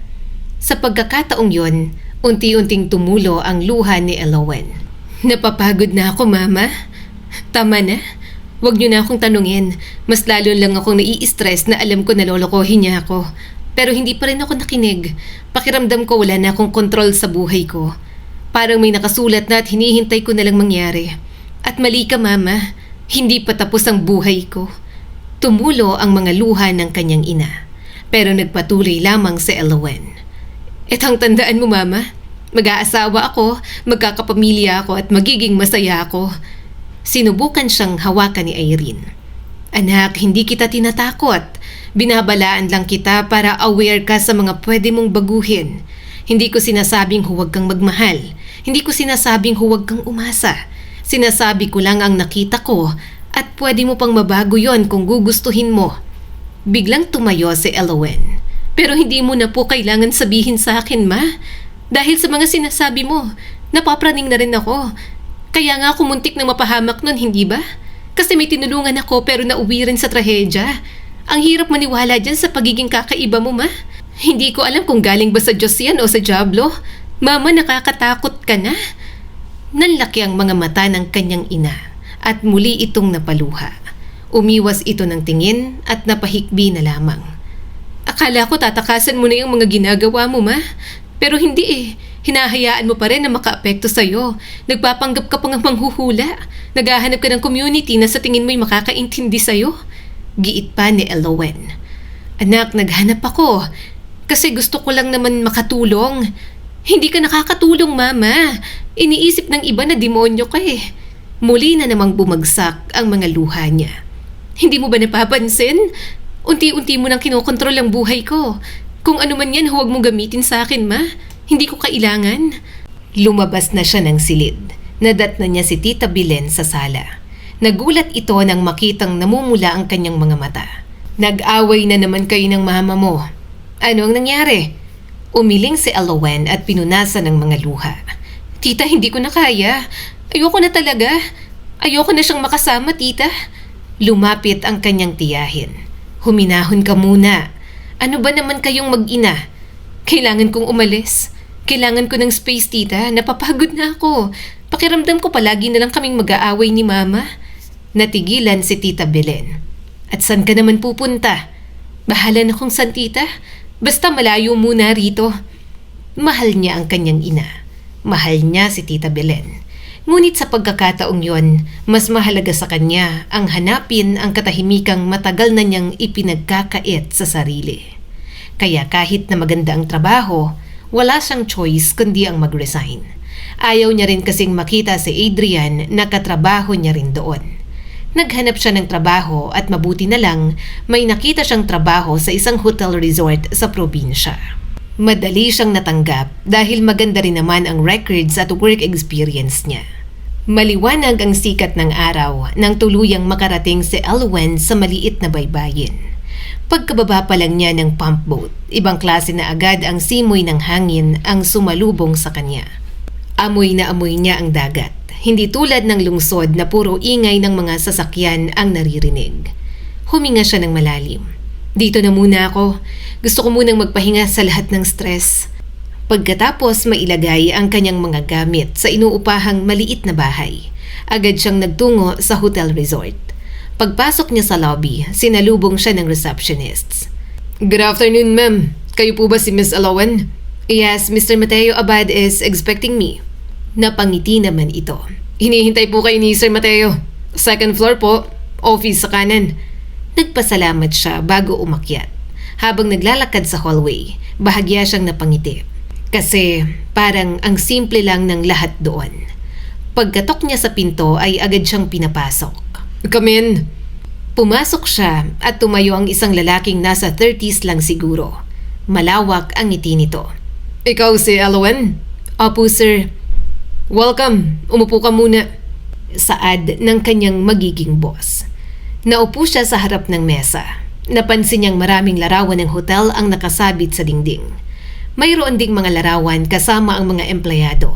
Sa pagkakataong yon, unti-unting tumulo ang luha ni Elwen. Napapagod na ako, Mama. Tama na. Huwag niyo na akong tanungin. Mas lalo lang akong nai-stress na alam ko na lolokohin niya ako. Pero hindi pa rin ako nakinig. Pakiramdam ko wala na akong kontrol sa buhay ko. Parang may nakasulat na at hinihintay ko na lang mangyari. At mali ka, Mama. Hindi pa tapos ang buhay ko. Tumulo ang mga luha ng kanyang ina. Pero nagpatuloy lamang si Elwen. Etang tandaan mo, Mama. Mag-aasawa ako, magkakapamilya ako at magiging masaya ako. Sinubukan siyang hawakan ni Irene. Anak, hindi kita tinatakot. Binabalaan lang kita para aware ka sa mga pwede mong baguhin. Hindi ko sinasabing huwag kang magmahal. Hindi ko sinasabing huwag kang umasa. Sinasabi ko lang ang nakita ko at pwede mo pang mabago yon kung gugustuhin mo. Biglang tumayo si Elwen. Pero hindi mo na po kailangan sabihin sa akin, Ma. Dahil sa mga sinasabi mo, napapraning na rin ako. Kaya nga ako muntik na mapahamak nun, hindi ba? Kasi may tinulungan ako pero nauwi rin sa trahedya. Ang hirap maniwala dyan sa pagiging kakaiba mo, Ma. Hindi ko alam kung galing ba sa Diyos yan o sa Diablo. Mama, nakakatakot ka na. Nanlaki ang mga mata ng kanyang ina at muli itong napaluha. Umiwas ito ng tingin at napahikbi na lamang. Akala ko tatakasan mo na yung mga ginagawa mo, Ma. Pero hindi eh. Hinahayaan mo pa rin na makaapekto sa'yo. Nagpapanggap ka pa ng manghuhula. Naghahanap ka ng community na sa tingin mo'y makakaintindi sa'yo. Giit pa ni Elwen. Anak, naghanap ako. Kasi gusto ko lang naman makatulong. Hindi ka nakakatulong, Mama. Iniisip ng iba na demonyo ka eh. Muli na namang bumagsak ang mga luha niya. Hindi mo ba napapansin? Unti-unti mo nang kinokontrol ang buhay ko. Kung ano man yan, huwag mong gamitin sa akin, Ma. Hindi ko kailangan. Lumabas na siya ng silid. Nadatna niya si Tita Belen sa sala. Nagulat ito nang makitang namumula ang kanyang mga mata. Nag-away na naman kayo ng mama mo. Ano ang nangyari? Umiling si Elwen at pinunasan ng mga luha. Tita, hindi ko na kaya. Ayoko na talaga. Ayoko na siyang makasama, Tita. Lumapit ang kanyang tiyahin. Huminahon ka muna. Ano ba naman kayong mag-ina? Kailangan kong umalis. Kailangan ko ng space, Tita. Napapagod na ako. Pakiramdam ko palagi na lang kaming mag-aaway ni Mama. Natigilan si Tita Belen. At saan ka naman pupunta? Bahala na kung saan, Tita. Basta malayo muna rito. Mahal niya ang kanyang ina. Mahal niya si Tita Belen. Ngunit sa pagkakataong yon, mas mahalaga sa kanya ang hanapin ang katahimikang matagal na niyang ipinagkakait sa sarili. Kaya kahit na maganda ang trabaho, wala siyang choice kundi ang mag-resign. Ayaw niya rin kasing makita si Adrian na katrabaho niya rin doon. Naghanap siya ng trabaho at mabuti na lang may nakita siyang trabaho sa isang hotel resort sa probinsya. Madali siyang natanggap dahil maganda rin naman ang records at work experience niya. Maliwanag ang sikat ng araw nang tuluyang makarating si Elwen sa maliit na baybayin. Pagkababa pa lang niya ng pump boat, ibang klase na agad ang simoy ng hangin ang sumalubong sa kanya. Amoy na amoy niya ang dagat, hindi tulad ng lungsod na puro ingay ng mga sasakyan ang naririnig. Huminga siya ng malalim. Dito na muna ako. Gusto ko munang magpahinga sa lahat ng stress. Pagkatapos mailagay ang kanyang mga gamit sa inuupahang maliit na bahay, agad siyang nagtungo sa hotel resort. Pagpasok niya sa lobby, sinalubong siya ng receptionists. Good afternoon, ma'am. Kayo po ba si Miss Alowen? Yes, Mr. Mateo Abad is expecting me. Napangiti naman ito. Hinihintay po kayo ni Sir Mateo. Second floor po, office sa kanan. Nagpasalamat siya bago umakyat. Habang naglalakad sa hallway, bahagya siyang napangiti. Kasi parang ang simple lang ng lahat doon. Pagkatok niya sa pinto ay agad siyang pinapasok. Come in. Pumasok siya at tumayo ang isang lalaking nasa 30s lang siguro. Malawak ang ngiti nito. Ikaw si Alowen? Opo, sir. Welcome. Umupo ka muna. Saad ng kanyang magiging boss. Naupo siya sa harap ng mesa. Napansin niyang maraming larawan ng hotel ang nakasabit sa dingding. Mayroon ding mga larawan kasama ang mga empleyado.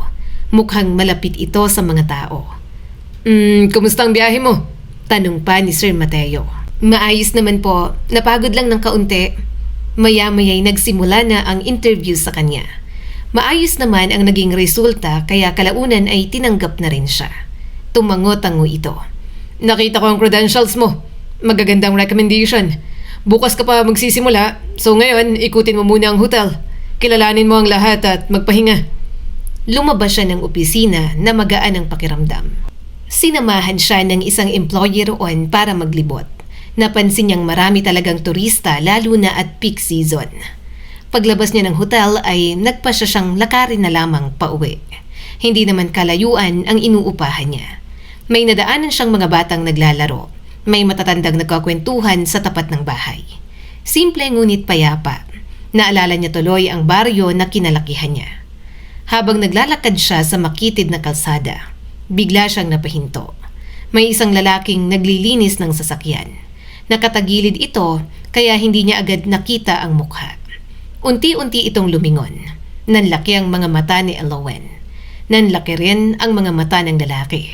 Mukhang malapit ito sa mga tao. Kumusta ang biyahe mo? Tanong pa ni Sir Mateo. Maayos naman po. Napagod lang ng kaunti. Maya-maya'y nagsimula na ang interview sa kanya. Maayos naman ang naging resulta kaya kalaunan ay tinanggap na rin siya. Tumango-tango ito. Nakita ko ang credentials mo. Magagandang recommendation. Bukas ka pa magsisimula, so ngayon ikutin mo muna ang hotel. Kilalanin mo ang lahat at magpahinga. Lumabas siya ng opisina na magaan ang pakiramdam. Sinamahan siya ng isang employee roon para maglibot. Napansin niyang marami talagang turista lalo na at peak season. Paglabas niya ng hotel ay nagpasya siyang lakarin na lamang pauwi. Hindi naman kalayuan ang inuupahan niya. May nadaanan siyang mga batang naglalaro. May matatandang nagkakwentuhan sa tapat ng bahay. Simple ngunit payapa. Naalala niya tuloy ang baryo na kinalakihan niya. Habang naglalakad siya sa makitid na kalsada, bigla siyang napahinto. May isang lalaking naglilinis ng sasakyan. Nakatagilid ito kaya hindi niya agad nakita ang mukha. Unti-unti itong lumingon. Nanlaki ang mga mata ni Alowen. Nanlaki rin ang mga mata ng lalaki.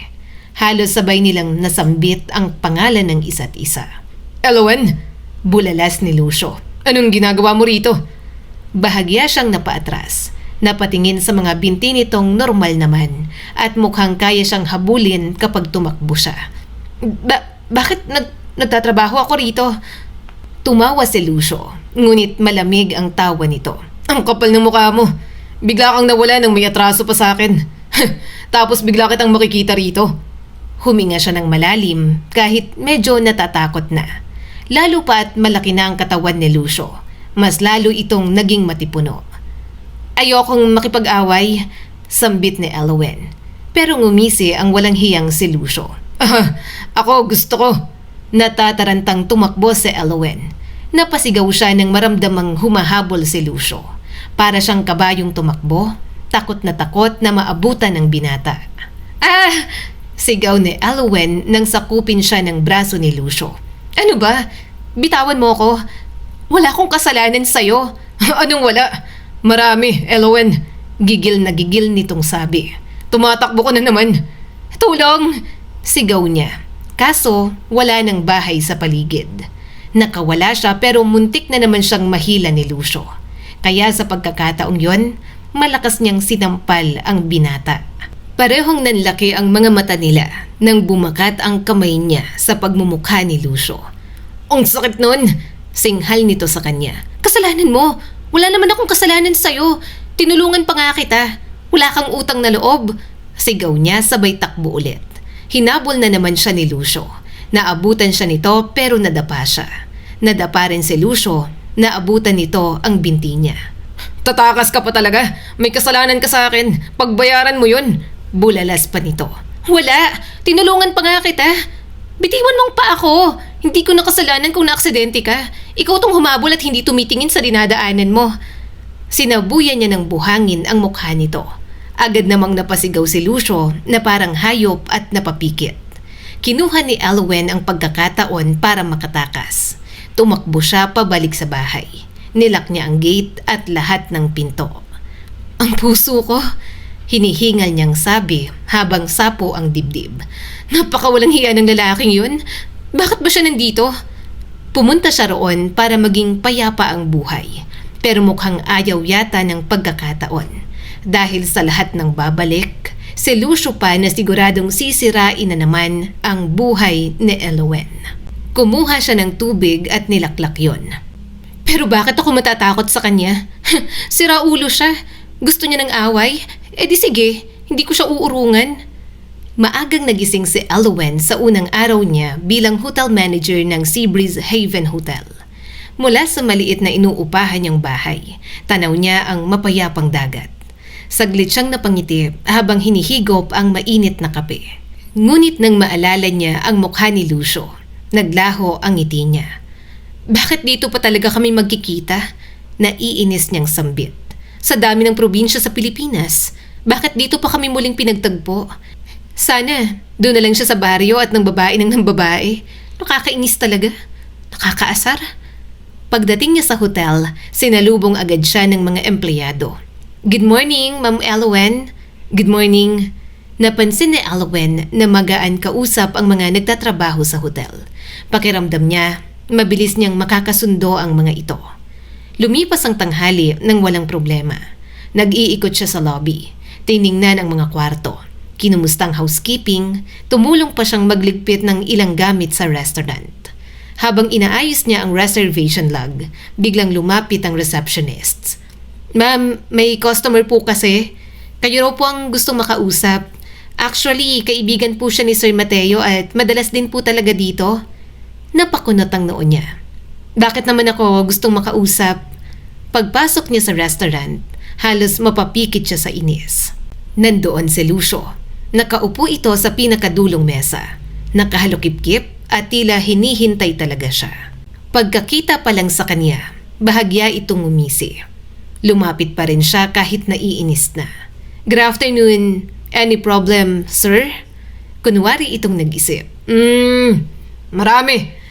Halos sabay nilang nasambit ang pangalan ng isa't isa. Alowen! Bulalas ni Lucio. Anong ginagawa mo rito? Bahagya siyang napaatras. Napatingin sa mga binti nitong normal naman at mukhang kaya siyang habulin kapag tumakbo siya. Bakit nagtatrabaho ako rito? Tumawa si Lucio, ngunit malamig ang tawa nito. Ang kapal ng mukha mo. Bigla kang nawala nang may atraso pa sa akin. Tapos bigla kitang makikita rito. Huminga siya ng malalim kahit medyo natatakot na. Lalo pa at malaki na ang katawan ni Lucio. Mas lalo itong naging matipuno. Ayokong makipag-away, sambit ni Alowen. Pero ngumisi ang walang hiyang si Lucio. Ako gusto ko. Natatarantang tumakbo si Alowen. Napasigaw siya nang maramdamang humahabol si Lucio. Para siyang kabayong tumakbo, takot na maabutan ng binata. Sigaw ni Alowen nang sakupin siya ng braso ni Lucio. Ano ba? Bitawan mo ko. Wala akong kasalanan sa'yo. Anong wala? Marami, Alowen. Gigil na gigil nitong sabi. Tumatakbo ko na naman. Tulong! Sigaw niya. Kaso, wala nang bahay sa paligid. Nakawala siya pero muntik na naman siyang mahila ni Lucio. Kaya sa pagkakataong yon, malakas niyang sinampal ang binata. Parehong nanlaki ang mga mata nila nang bumakat ang kamay niya sa pagmumukha ni Lucio. Ang sakit nun! Singhal nito sa kanya. Kasalanan mo! Wala naman akong kasalanan sa'yo. Tinulungan pa nga kita. Wala kang utang na loob. Sigaw niya sabay takbo ulit. Hinabol na naman siya ni Lucio. Naabutan siya nito pero nadapa siya. Nadapa rin si Lucio. Naabutan nito ang binti niya. Tatakas ka pa talaga. May kasalanan ka sa akin. Pagbayaran mo yun. Bulalas pa nito. Wala. Tinulungan pa nga kita. Bitiwan mong pa ako. Hindi ko nakasalanan kung naaksidente ka. Ikaw tong humabol at hindi tumitingin sa dinadaanan mo. Sinabuyan niya ng buhangin ang mukha nito. Agad namang napasigaw si Lucio na parang hayop at napapikit. Kinuha ni Alowen ang pagkakataon para makatakas. Tumakbo siya pabalik sa bahay. Nilak niya ang gate at lahat ng pinto. Ang puso ko, hinihingal niyang sabi habang sapo ang dibdib. Napakawalang hiya ng lalaking yun. Bakit ba siya nandito? Pumunta siya roon para maging payapa ang buhay. Pero mukhang ayaw yata ng pagkakataon. Dahil sa lahat ng babalik, si Lucio pa na siguradong sisirain na naman ang buhay ni Alowen. Kumuha siya ng tubig at nilaklak yon. Pero bakit ako matatakot sa kanya? Sira ulo siya. Gusto niya ng away? Eh di sige, hindi ko siya uurungan. Maagang nagising si Elowen sa unang araw niya bilang hotel manager ng Seabreeze Haven Hotel. Mula sa maliit na inuupahan niyang bahay, tanaw niya ang mapayapang dagat. Saglit siyang napangiti habang hinihigop ang mainit na kape. Ngunit nang maalala niya ang mukha ni Lucio, naglaho ang ngiti niya. Bakit dito pa talaga kami magkikita? Naiinis niyang sambit. Sa dami ng probinsya sa Pilipinas, bakit dito pa kami muling pinagtagpo? Sana, doon na lang siya sa baryo at ng babae ng babae. Nakakainis talaga. Nakakaasar. Pagdating niya sa hotel, sinalubong agad siya ng mga empleyado. Good morning, Ma'am Elowen. Good morning. Napansin ni Elowen na magaan kausap ang mga nagtatrabaho sa hotel. Pakiramdam niya, mabilis niyang makakasundo ang mga ito. Lumipas ang tanghali nang walang problema. Nag-iikot siya sa lobby. Tiningnan ang mga kwarto. Kinumusta ang housekeeping, tumulong pa siyang magligpit ng ilang gamit sa restaurant. Habang inaayos niya ang reservation log, biglang lumapit ang receptionist. Ma'am, may customer po kasi. Kayo raw po ang gustong makausap. Actually, kaibigan po siya ni Sir Mateo at madalas din po talaga dito. Napakunot ang noo niya. Bakit naman ako gustong makausap? Pagpasok niya sa restaurant, halos mapapikit siya sa inis. Nandoon si Lucio. Nakaupo ito sa pinakadulong mesa. Nakahalukip-kip at tila hinihintay talaga siya. Pagkakita pa lang sa kanya, bahagya itong umisi. Lumapit pa rin siya kahit naiinis na. Good afternoon. Any problem, sir? Kunwari itong nag-isip. Marami.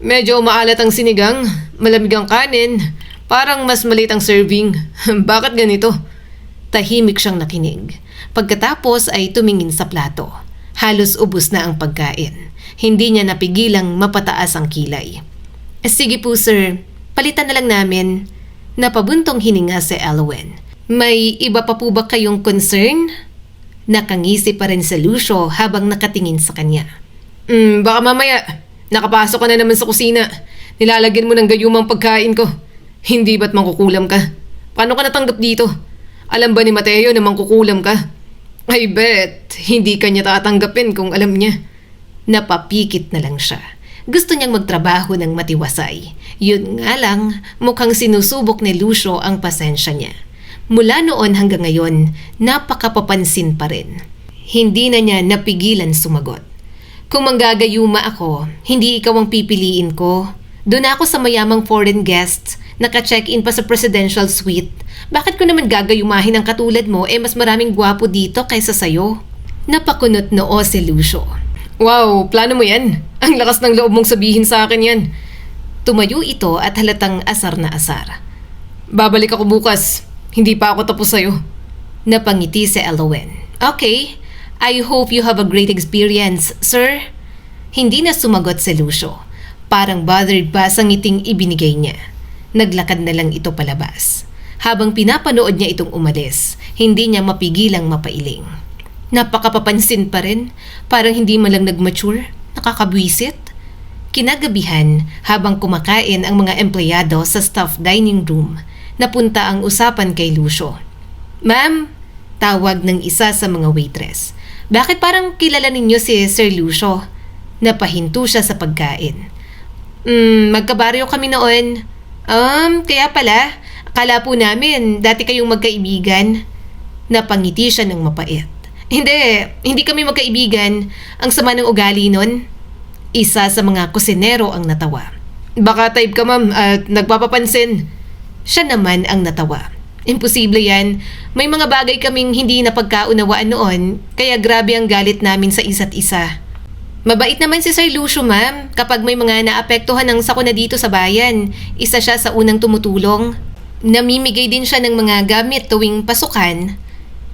Medyo maalat ang sinigang, malamig ang kanin, parang mas maliit ang serving. Bakit ganito? Tahimik siyang nakinig. Pagkatapos ay tumingin sa plato. Halos ubos na ang pagkain. Hindi niya napigilang mapataas ang kilay. Sige po sir, palitan na lang namin. Napabuntong hininga si Elowen. May iba pa po ba kayong concern? Nakangisi pa rin si Lucio habang nakatingin sa kanya. Baka mamaya, nakapasok ka na naman sa kusina. Nilalagyan mo ng gayumang pagkain ko. Hindi ba't mangkukulam ka? Paano ka natanggap dito? Alam ba ni Mateo na mangkukulam ka? I bet, hindi ka niya tatanggapin kung alam niya. Napapikit na lang siya. Gusto niyang magtrabaho ng matiwasay. Yun nga lang, mukhang sinusubok ni Lucio ang pasensya niya. Mula noon hanggang ngayon, napakapapansin pa rin. Hindi na niya napigilan sumagot. Kung manggagayuma ako, hindi ikaw ang pipiliin ko. Doon ako sa mayamang foreign guests, naka-check-in pa sa presidential suite. Bakit ko naman gagayumahin ang katulad mo mas maraming gwapo dito kaysa sayo? Napakunot noo si Lucio. Wow, plano mo yan? Ang lakas ng loob mong sabihin sa akin yan. Tumayo ito at halatang asar na asar. Babalik ako bukas. Hindi pa ako tapos sa'yo. Napangiti si Elowen. Okay, I hope you have a great experience, sir. Hindi na sumagot si Lucio. Parang bothered pa sa ngiting ibinigay niya. Naglakad na lang ito palabas. Habang pinapanood niya itong umalis, hindi niya mapigilang mapailing. Napakapapansin pa rin, parang hindi man lang nag-mature, nakakabwisit. Kinagabihan, habang kumakain ang mga empleyado sa staff dining room, napunta ang usapan kay Lucio. Ma'am, tawag ng isa sa mga waitress. Bakit parang kilala ninyo si Sir Lucio? Napahinto siya sa pagkain. Magkabaryo kami noon. Kaya pala, akala po namin dati kayong magkaibigan. Napangiti siya ng mapait. Hindi kami magkaibigan. Ang sama ng ugali nun. Isa sa mga kusinero ang natawa. Baka type ka ma'am at nagpapapansin. Siya naman ang natawa. Imposible yan. May mga bagay kaming hindi napagkaunawaan noon, kaya grabe ang galit namin sa isa't isa. Mabait naman si Sir Lucio ma'am. Kapag may mga naapektuhan ng sakuna dito sa bayan, isa siya sa unang tumutulong. Namimigay din siya ng mga gamit tuwing pasukan.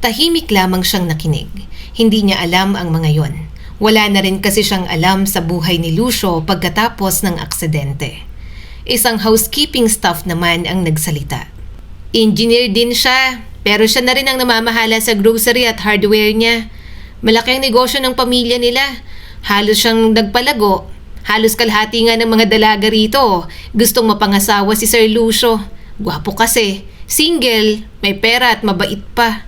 Tahimik lamang siyang nakinig. Hindi niya alam ang mga yon. Wala na rin kasi siyang alam sa buhay ni Lucio pagkatapos ng aksidente. Isang housekeeping staff naman ang nagsalita. Engineer din siya, pero siya na rin ang namamahala sa grocery at hardware niya. Malaki ang negosyo ng pamilya nila. Halos siyang nagpalago. Halos kalahati nga ng mga dalaga rito gustong mapangasawa si Sir Lucio. Gwapo kasi, single, may pera at mabait pa.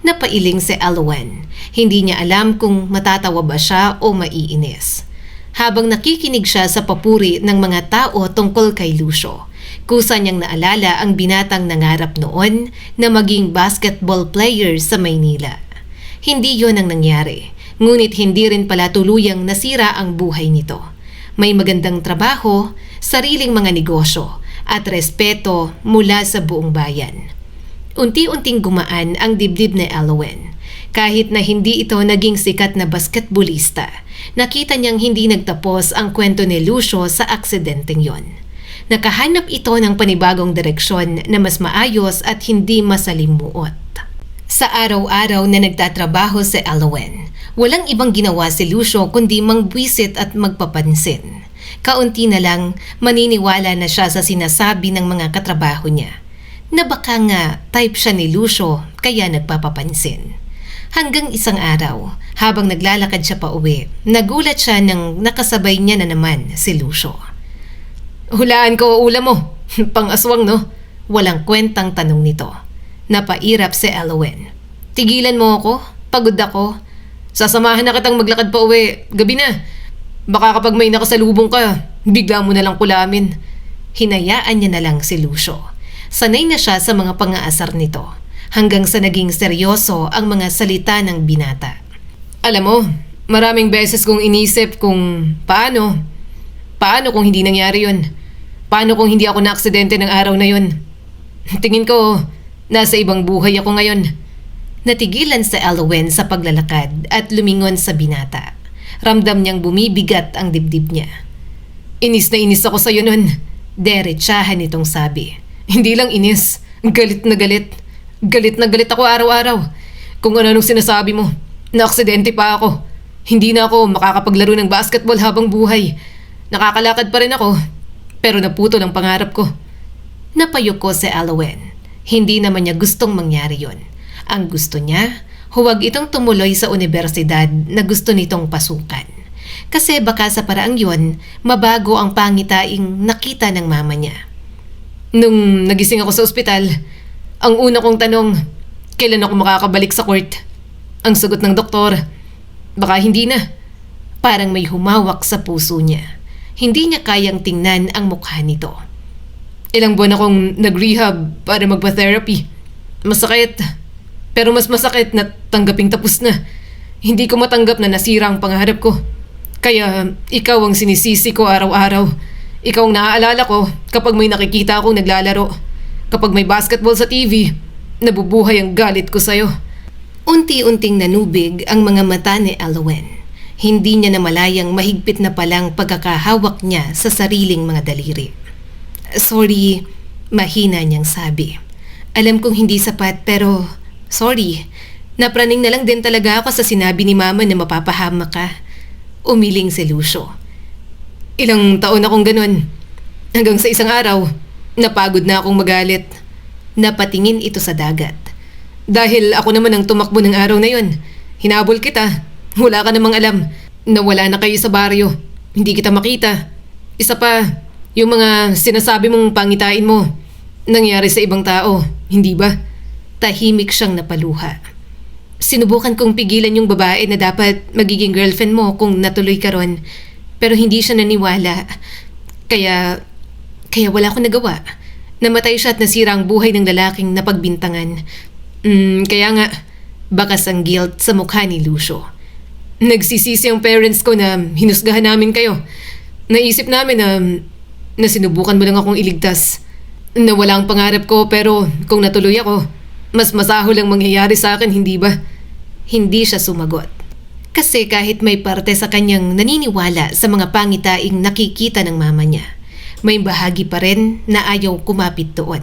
Napailing si Alwen. Hindi niya alam kung matatawa ba siya o maiinis. Habang nakikinig siya sa papuri ng mga tao tungkol kay Lucio, kusa niyang naalala ang binatang nangarap noon na maging basketball player sa Maynila. Hindi yon ang nangyari, ngunit hindi rin pala tuluyang nasira ang buhay nito. May magandang trabaho, sariling mga negosyo, at respeto mula sa buong bayan. Unti-unting gumaan ang dibdib ni Alwen. Kahit na hindi ito naging sikat na basketballista, nakita niyang hindi nagtapos ang kwento ni Lucio sa aksidenteng yon. Nakahanap ito ng panibagong direksyon na mas maayos at hindi masalimuot. Sa araw-araw na nagtatrabaho si Alwen, walang ibang ginawa si Lucio kundi mangbwisit at magpapansin. Kaunti na lang maniniwala na siya sa sinasabi ng mga katrabaho niya, na baka nga type siya ni Lucio kaya nagpapapansin. Hanggang isang araw, habang naglalakad siya pa uwi, nagulat siya nang nakasabay niya na naman si Lucio. "Hulaan ko ulam mo, pang-aswang no?" Walang kwentang tanong nito. Napairap si Alwen. "Tigilan mo ako, pagod ako. Sasamahan na kitang maglakad pa uwi, gabi na. Baka kapag may nakasalubong ka, bigla mo na lang kulamin." Hinayaan niya na lang si Lucio. Sanay na siya sa mga pang-aasar nito, hanggang sa naging seryoso ang mga salita ng binata. "Alam mo, maraming beses kong inisip kung paano kung hindi nangyari yun. Paano kung hindi ako na-aksidente ng araw na yun? Tingin ko, nasa ibang buhay ako ngayon." Natigilan sa Alwen sa paglalakad at lumingon sa binata. Ramdam niyang bumibigat ang dibdib niya. "Inis na inis ako sa'yo nun." Derechahan itong sabi. "Hindi lang inis, galit na galit. Galit na galit ako araw-araw. Kung ano-anong sinasabi mo, na-aksidente pa ako. Hindi na ako makakapaglaro ng basketball habang buhay. Nakakalakad pa rin ako, pero naputol ang pangarap ko." Napayuko si Alwen. Hindi naman niya gustong mangyari yon. Ang gusto niya, huwag itong tumuloy sa universidad na gusto nitong pasukan. Kasi baka sa paraang yon, mabago ang pangitaing nakita ng mama niya. Nung nagising ako sa ospital, ang una kong tanong, kailan ako makakabalik sa court? Ang sagot ng doktor, baka hindi na. Parang may humawak sa puso niya. Hindi niya kayang tingnan ang mukha nito. Ilang buwan akong nag-rehab para magpa-therapy. Masakit. Pero mas masakit na tanggaping tapos na. Hindi ko matanggap na nasira ang pangarap ko. Kaya ikaw ang sinisisi ko araw-araw. Ikaw ang naaalala ko kapag may nakikita akong naglalaro. Kapag may basketball sa TV, nabubuhay ang galit ko sa'yo. Unti-unting nanubig ang mga mata ni Alwen. Hindi niya namalayang mahigpit na palang pagkakahawak niya sa sariling mga daliri. "Sorry," mahina niyang sabi. "Alam kong hindi sapat pero sorry. Napraning na lang din talaga ako sa sinabi ni Mama na mapapahama ka." Umiling si Lucio. "Ilang taon akong ganun. Hanggang sa isang araw, napagod na akong magalit." Napatingin ito sa dagat. "Dahil ako naman ang tumakbo ng araw na yon. Hinabol kita. Wala ka namang alam. Nawala na kayo sa baryo. Hindi kita makita. Isa pa, yung mga sinasabi mong pangitain mo, nangyari sa ibang tao, hindi ba?" Tahimik siyang napaluha. "Sinubukan kong pigilan yung babae na dapat magiging girlfriend mo kung natuloy ka ron. Pero hindi siya naniwala. Kaya wala akong nagawa. Namatay siya at nasira ang buhay ng lalaking napagbintangan. Kaya nga, bakas ang guilt sa mukha ni Lucio. "Nagsisisi ang parents ko na hinusgahan namin kayo. Naisip namin na sinubukan mo lang akong iligtas. Nawala ang pangarap ko pero kung natuloy ako, mas masahol ang mangyayari sa akin, hindi ba?" Hindi siya sumagot. Kasi kahit may parte sa kanyang naniniwala sa mga pangitaing nakikita ng mama niya, may bahagi pa rin na ayaw kumapit doon.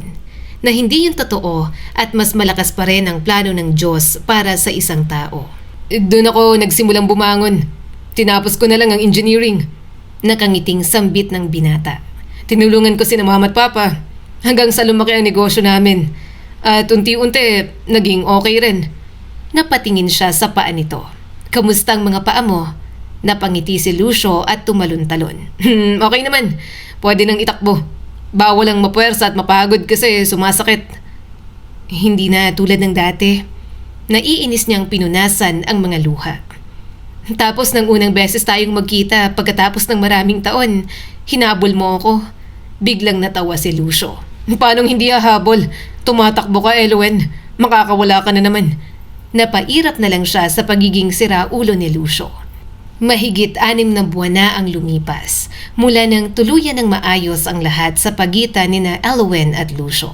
Na hindi yung totoo at mas malakas pa rin ang plano ng Diyos para sa isang tao. "Doon ako nagsimulang bumangon. Tinapos ko na lang ang engineering." Nakangiting sambit ng binata. "Tinulungan ko sina Mama at Papa hanggang sa lumaki ang negosyo namin. At unti-unti naging okay rin." Napatingin siya sa paa nito. "Kamusta ang mga paa mo?" Napangiti si Lucio at tumalon-talon. Okay naman, pwede nang itakbo. Bawal ang mapuwersa at mapagod kasi sumasakit. Hindi na tulad ng dati. Naiinis niyang pinunasan ang mga luha. Tapos ng unang beses tayong magkita pagkatapos ng maraming taon, hinabol mo ako. Biglang natawa si Lucio. Paanong hindi hahabol? Tumatakbo ka, Elowen. Makakawala ka na naman. Napairap na lang siya sa pagiging siraulo ni Lucio. Mahigit 6 na buwan na ang lumipas mula nang tuluyan ng maayos ang lahat sa pagitan ni na Elowen at Lucio.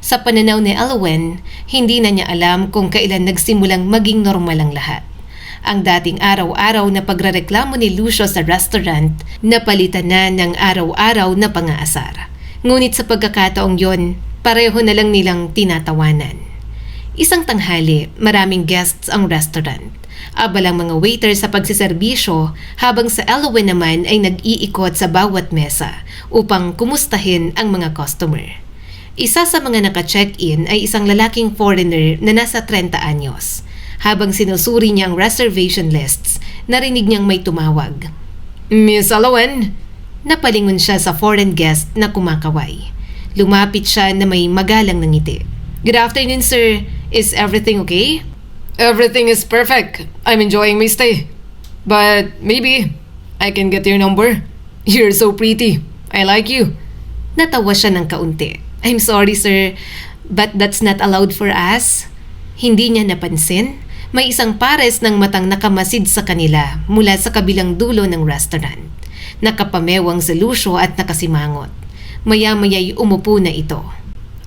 Sa pananaw ni Elowen, hindi na niya alam kung kailan nagsimulang maging normal ang lahat. Ang dating araw-araw na pagrereklamo ni Lucio sa restaurant, napalitan na ng araw-araw na pangaasar. Ngunit sa pagkakataong yon, pareho na lang nilang tinatawanan. Isang tanghali, maraming guests ang restaurant. Abalang mga waiter sa pagsiserbisyo habang sa Elowen naman ay nag-iikot sa bawat mesa upang kumustahin ang mga customer. Isa sa mga naka-check-in ay isang lalaking foreigner na nasa 30 anyos. Habang sinusuri niya ang reservation lists, narinig niyang may tumawag. Miss Elowen? Napalingon siya sa foreign guest na kumakaway. Lumapit siya na may magalang na ngiti. Good afternoon, sir. Is everything okay? Everything is perfect. I'm enjoying my stay. But maybe I can get your number. You're so pretty. I like you. Natawa siya ng kaunti. I'm sorry, sir, but that's not allowed for us. Hindi niya napansin. May isang pares ng matang nakamasid sa kanila mula sa kabilang dulo ng restaurant. Nakapamewang si Lucio at nakasimangot. Maya-maya'y umupo na ito.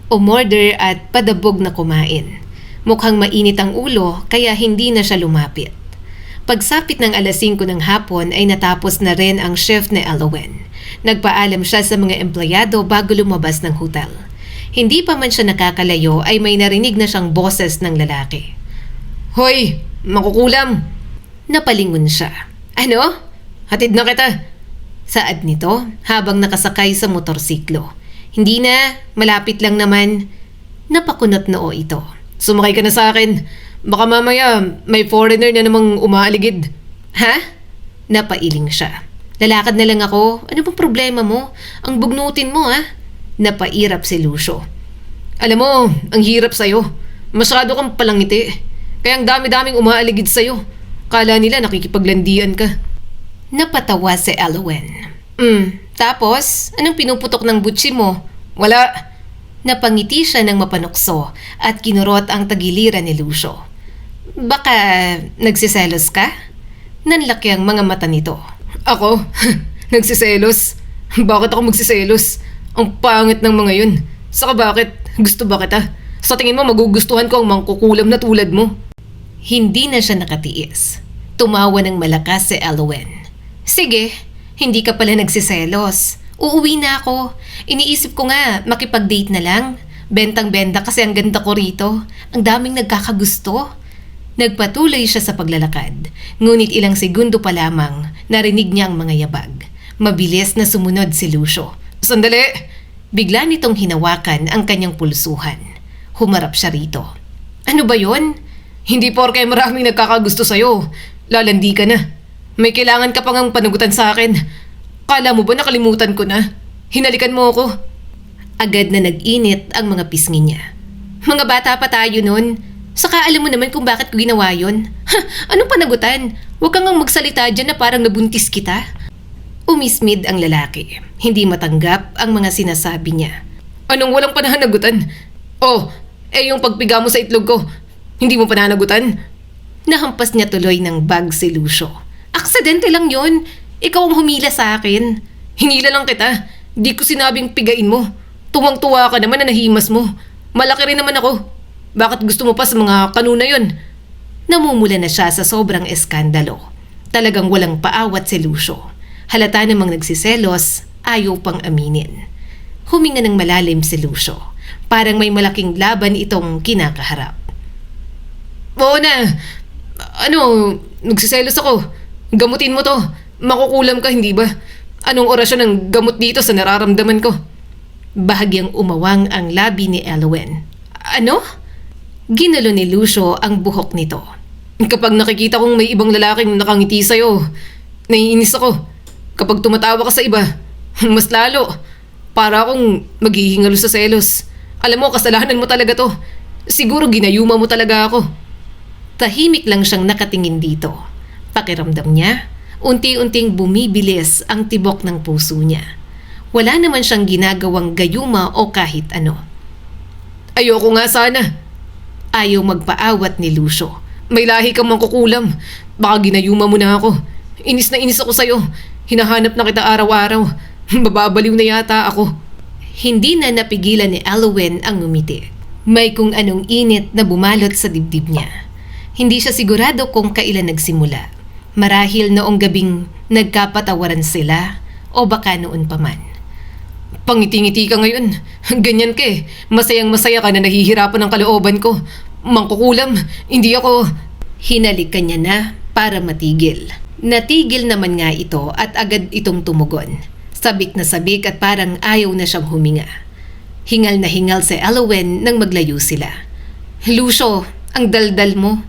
Umorder at padabog na kumain. Mukhang mainit ang ulo kaya hindi na siya lumapit. Pagsapit ng 5:00 ng hapon ay natapos na rin ang shift ni Elowen. Nagpaalam siya sa mga empleyado bago lumabas ng hotel. Hindi pa man siya nakakalayo ay may narinig na siyang boses ng lalaki. Hoy, makukulam! Napalingon siya. Ano? Hatid na kita. Saad nito habang nakasakay sa motorsiklo. Hindi na, malapit lang naman. Napakunot noo ito. Sumakay ka na sa akin. Baka mamaya may foreigner na namang umaaligid. Ha? Napailing siya. Lalakad na lang ako. Ano bang problema mo? Ang bugnutin mo Napairap si Lucio. Alam mo, ang hirap sa'yo. Masyado kang palangiti. Kaya ang dami-daming umaaligid sa'yo. Kala nila nakikipaglandian ka. Napatawa si Elowen. Tapos, anong pinuputok ng butsi mo? Wala. Napangiti siya ng mapanukso at kinurot ang tagiliran ni Lucio. Baka nagsiselos ka? Nanlaki ang mga mata nito. Ako? Nagsiselos? Bakit ako magsiselos? Ang pangit ng mga yun. Saka bakit? Gusto ba kita? Sa tingin mo magugustuhan ko ang mangkukulam na tulad mo? Hindi na siya nakatiis. Tumawa ng malakas si Elowen. Sige, hindi ka pala nagsiselos. Uuwi na ako. Iniisip ko nga, makipag-date na lang. Bentang-benta kasi ang ganda ko rito. Ang daming nagkakagusto. Nagpatuloy siya sa paglalakad. Ngunit ilang segundo pa lamang, narinig niya ang mga yabag. Mabilis na sumunod si Lucio. Sandali! Bigla nitong hinawakan ang kanyang pulsuhan. Humarap siya rito. Ano ba yon? Hindi porke maraming nagkakagusto sa'yo. Lalandi ka na. May kailangan ka pang panagutan sa akin. Kala mo ba nakalimutan ko na? Hinalikan mo ako. Agad na nag-init ang mga pisngi niya. Mga bata pa tayo nun. Saka alam mo naman kung bakit ko ginawa yun. Anong panagutan? Huwag kang magsalita dyan na parang nabuntis kita. Umismid ang lalaki. Hindi matanggap ang mga sinasabi niya. Anong walang pananagutan? Oh, yung pagpiga mo sa itlog ko. Hindi mo pananagutan? Nahampas niya tuloy ng bag si Lucio. Aksidente lang yon. Ikaw ang humila sa akin. Hinila lang kita. Di ko sinabing pigain mo. Tuwang-tuwa ka naman na nahimas mo. Malaki rin naman ako. Bakit gusto mo pa sa mga kanuna yon? Namumula na siya sa sobrang eskandalo. Talagang walang paawat si Lucio. Halata namang nagsiselos, ayaw pang aminin. Huminga ng malalim si Lucio. Parang may malaking laban itong kinakaharap. Oo na. Nagsiselos ako. Gamutin mo to. Makukulam ka, hindi ba? Anong orasyon ng gamot dito sa nararamdaman ko? Bahagyang umawang ang labi ni Elowen. Ano? Ginulo ni Lucio ang buhok nito. Kapag nakikita kong may ibang lalaking nakangiti sa'yo, Naiinis ako. Kapag tumatawa ka sa iba, mas lalo. Para akong maghihingalo sa selos. Alam mo, kasalanan mo talaga to. Siguro ginayuma mo talaga ako. Tahimik lang siyang nakatingin dito. Pakiramdam niya, unti-unting bumibilis ang tibok ng puso niya. Wala naman siyang ginagawang gayuma o kahit ano. Ayoko nga sana. Ayaw magpaawat ni Lucio. May lahi kang mangkukulam. Baka ginayuma mo na ako. Inis na inis ako sa'yo. Hinahanap na kita araw-araw. Mababaliw na yata ako. Hindi na napigilan ni Elowen ang ngumiti. May kung anong init na bumalot sa dibdib niya. Hindi siya sigurado kung kailan nagsimula. Marahil noong gabing nagkapatawaran sila o baka noon pa man. Pangiti-ngiti ka ngayon. Ganyan ka eh. Masayang-masaya ka na nahihirapan ng kalooban ko. Mangkukulam, hindi ako... Hinalik ka niya na para matigil. Natigil naman nga ito at agad itong tumugon. Sabik na sabik at parang ayaw na siyang huminga. Hingal na hingal si Elowen nang maglayo sila. Lucio, ang daldal mo.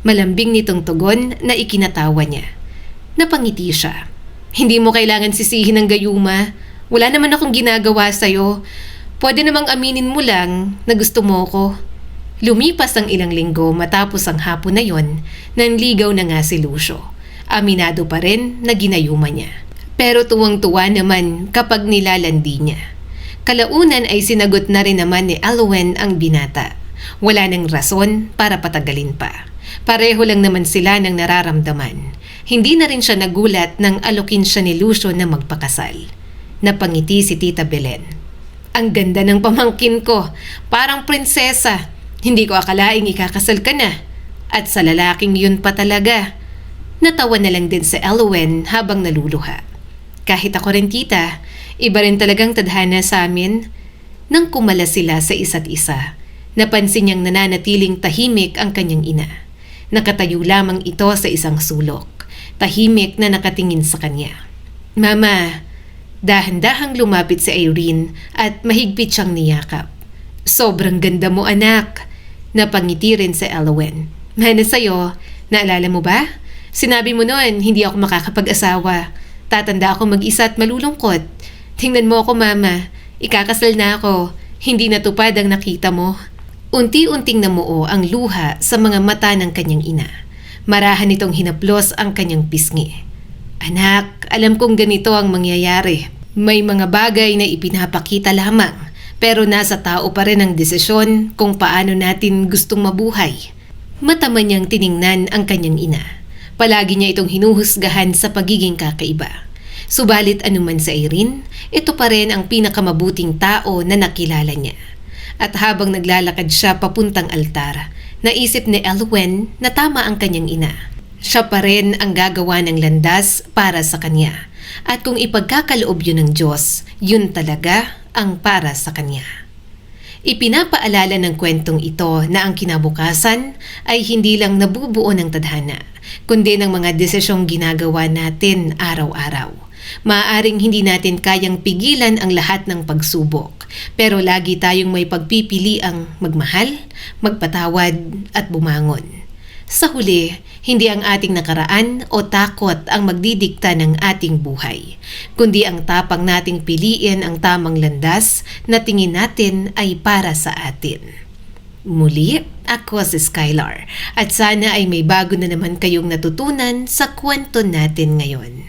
Malambing nitong tugon na ikinatawa niya. Napangiti siya. Hindi mo kailangan sisihin ng gayuma. Wala naman akong ginagawa sa'yo. Pwede namang aminin mo lang na gusto mo ko. Lumipas ang ilang linggo matapos ang hapon na yon, nanligaw na nga si Lucio. Aminado pa rin na ginayuma niya. Pero tuwang-tuwa naman kapag nilalandi niya. Kalaunan ay sinagot na rin naman ni Elowen ang binata. Wala nang rason para patagalin pa. Pareho lang naman sila ng nararamdaman. Hindi na rin siya nagulat nang alokin siya ni Lucio na magpakasal. Napangiti si Tita Belen. Ang ganda ng pamangkin ko, parang prinsesa. Hindi ko akalaing ikakasal ka na. At sa lalaking yun pa talaga. Natawa na lang din si Elowen habang naluluha. Kahit ako rin tita, iba rin talagang tadhana sa amin. Nang kumala sila sa isa't isa, napansin niyang nananatiling tahimik ang kanyang ina. Nakatayo lamang ito sa isang sulok. Tahimik na nakatingin sa kanya. Mama, dahan-dahang lumapit si Irene at mahigpit siyang niyakap. Sobrang ganda mo anak. Napangiti rin sa Elowen. Mana sa'yo, naalala mo ba? Sinabi mo noon hindi ako makakapag-asawa. Tatanda ako mag-isa at malulungkot. Tingnan mo ako mama, ikakasal na ako. Hindi natupad ang nakita mo. Unti-unting namuo ang luha sa mga mata ng kanyang ina. Marahan itong hinaplos ang kanyang pisngi. Anak, alam kong ganito ang mangyayari. May mga bagay na ipinapakita lamang. Pero nasa tao pa rin ang desisyon kung paano natin gustong mabuhay. Mataman niyang tiningnan ang kanyang ina. Palagi niya itong hinuhusgahan sa pagiging kakaiba. Subalit anuman sa Irene, ito pa rin ang pinakamabuting tao na nakilala niya. At habang naglalakad siya papuntang altar, naisip ni Elowen na tama ang kanyang ina. Siya pa rin ang gagawa ng landas para sa kanya. At kung ipagkakaloob yun ng Diyos, yun talaga ang para sa kanya. Ipinapaalala ng kwentong ito na ang kinabukasan ay hindi lang nabubuo ng tadhana, kundi ng mga desisyong ginagawa natin araw-araw. Maaaring hindi natin kayang pigilan ang lahat ng pagsubok, pero lagi tayong may pagpipiliang magmahal, magpatawad at bumangon. Sa huli, hindi ang ating nakaraan o takot ang magdidikta ng ating buhay, kundi ang tapang nating piliin ang tamang landas na tingin natin ay para sa atin. Muli, ako si Skylar at sana ay may bago na naman kayong natutunan sa kwento natin ngayon.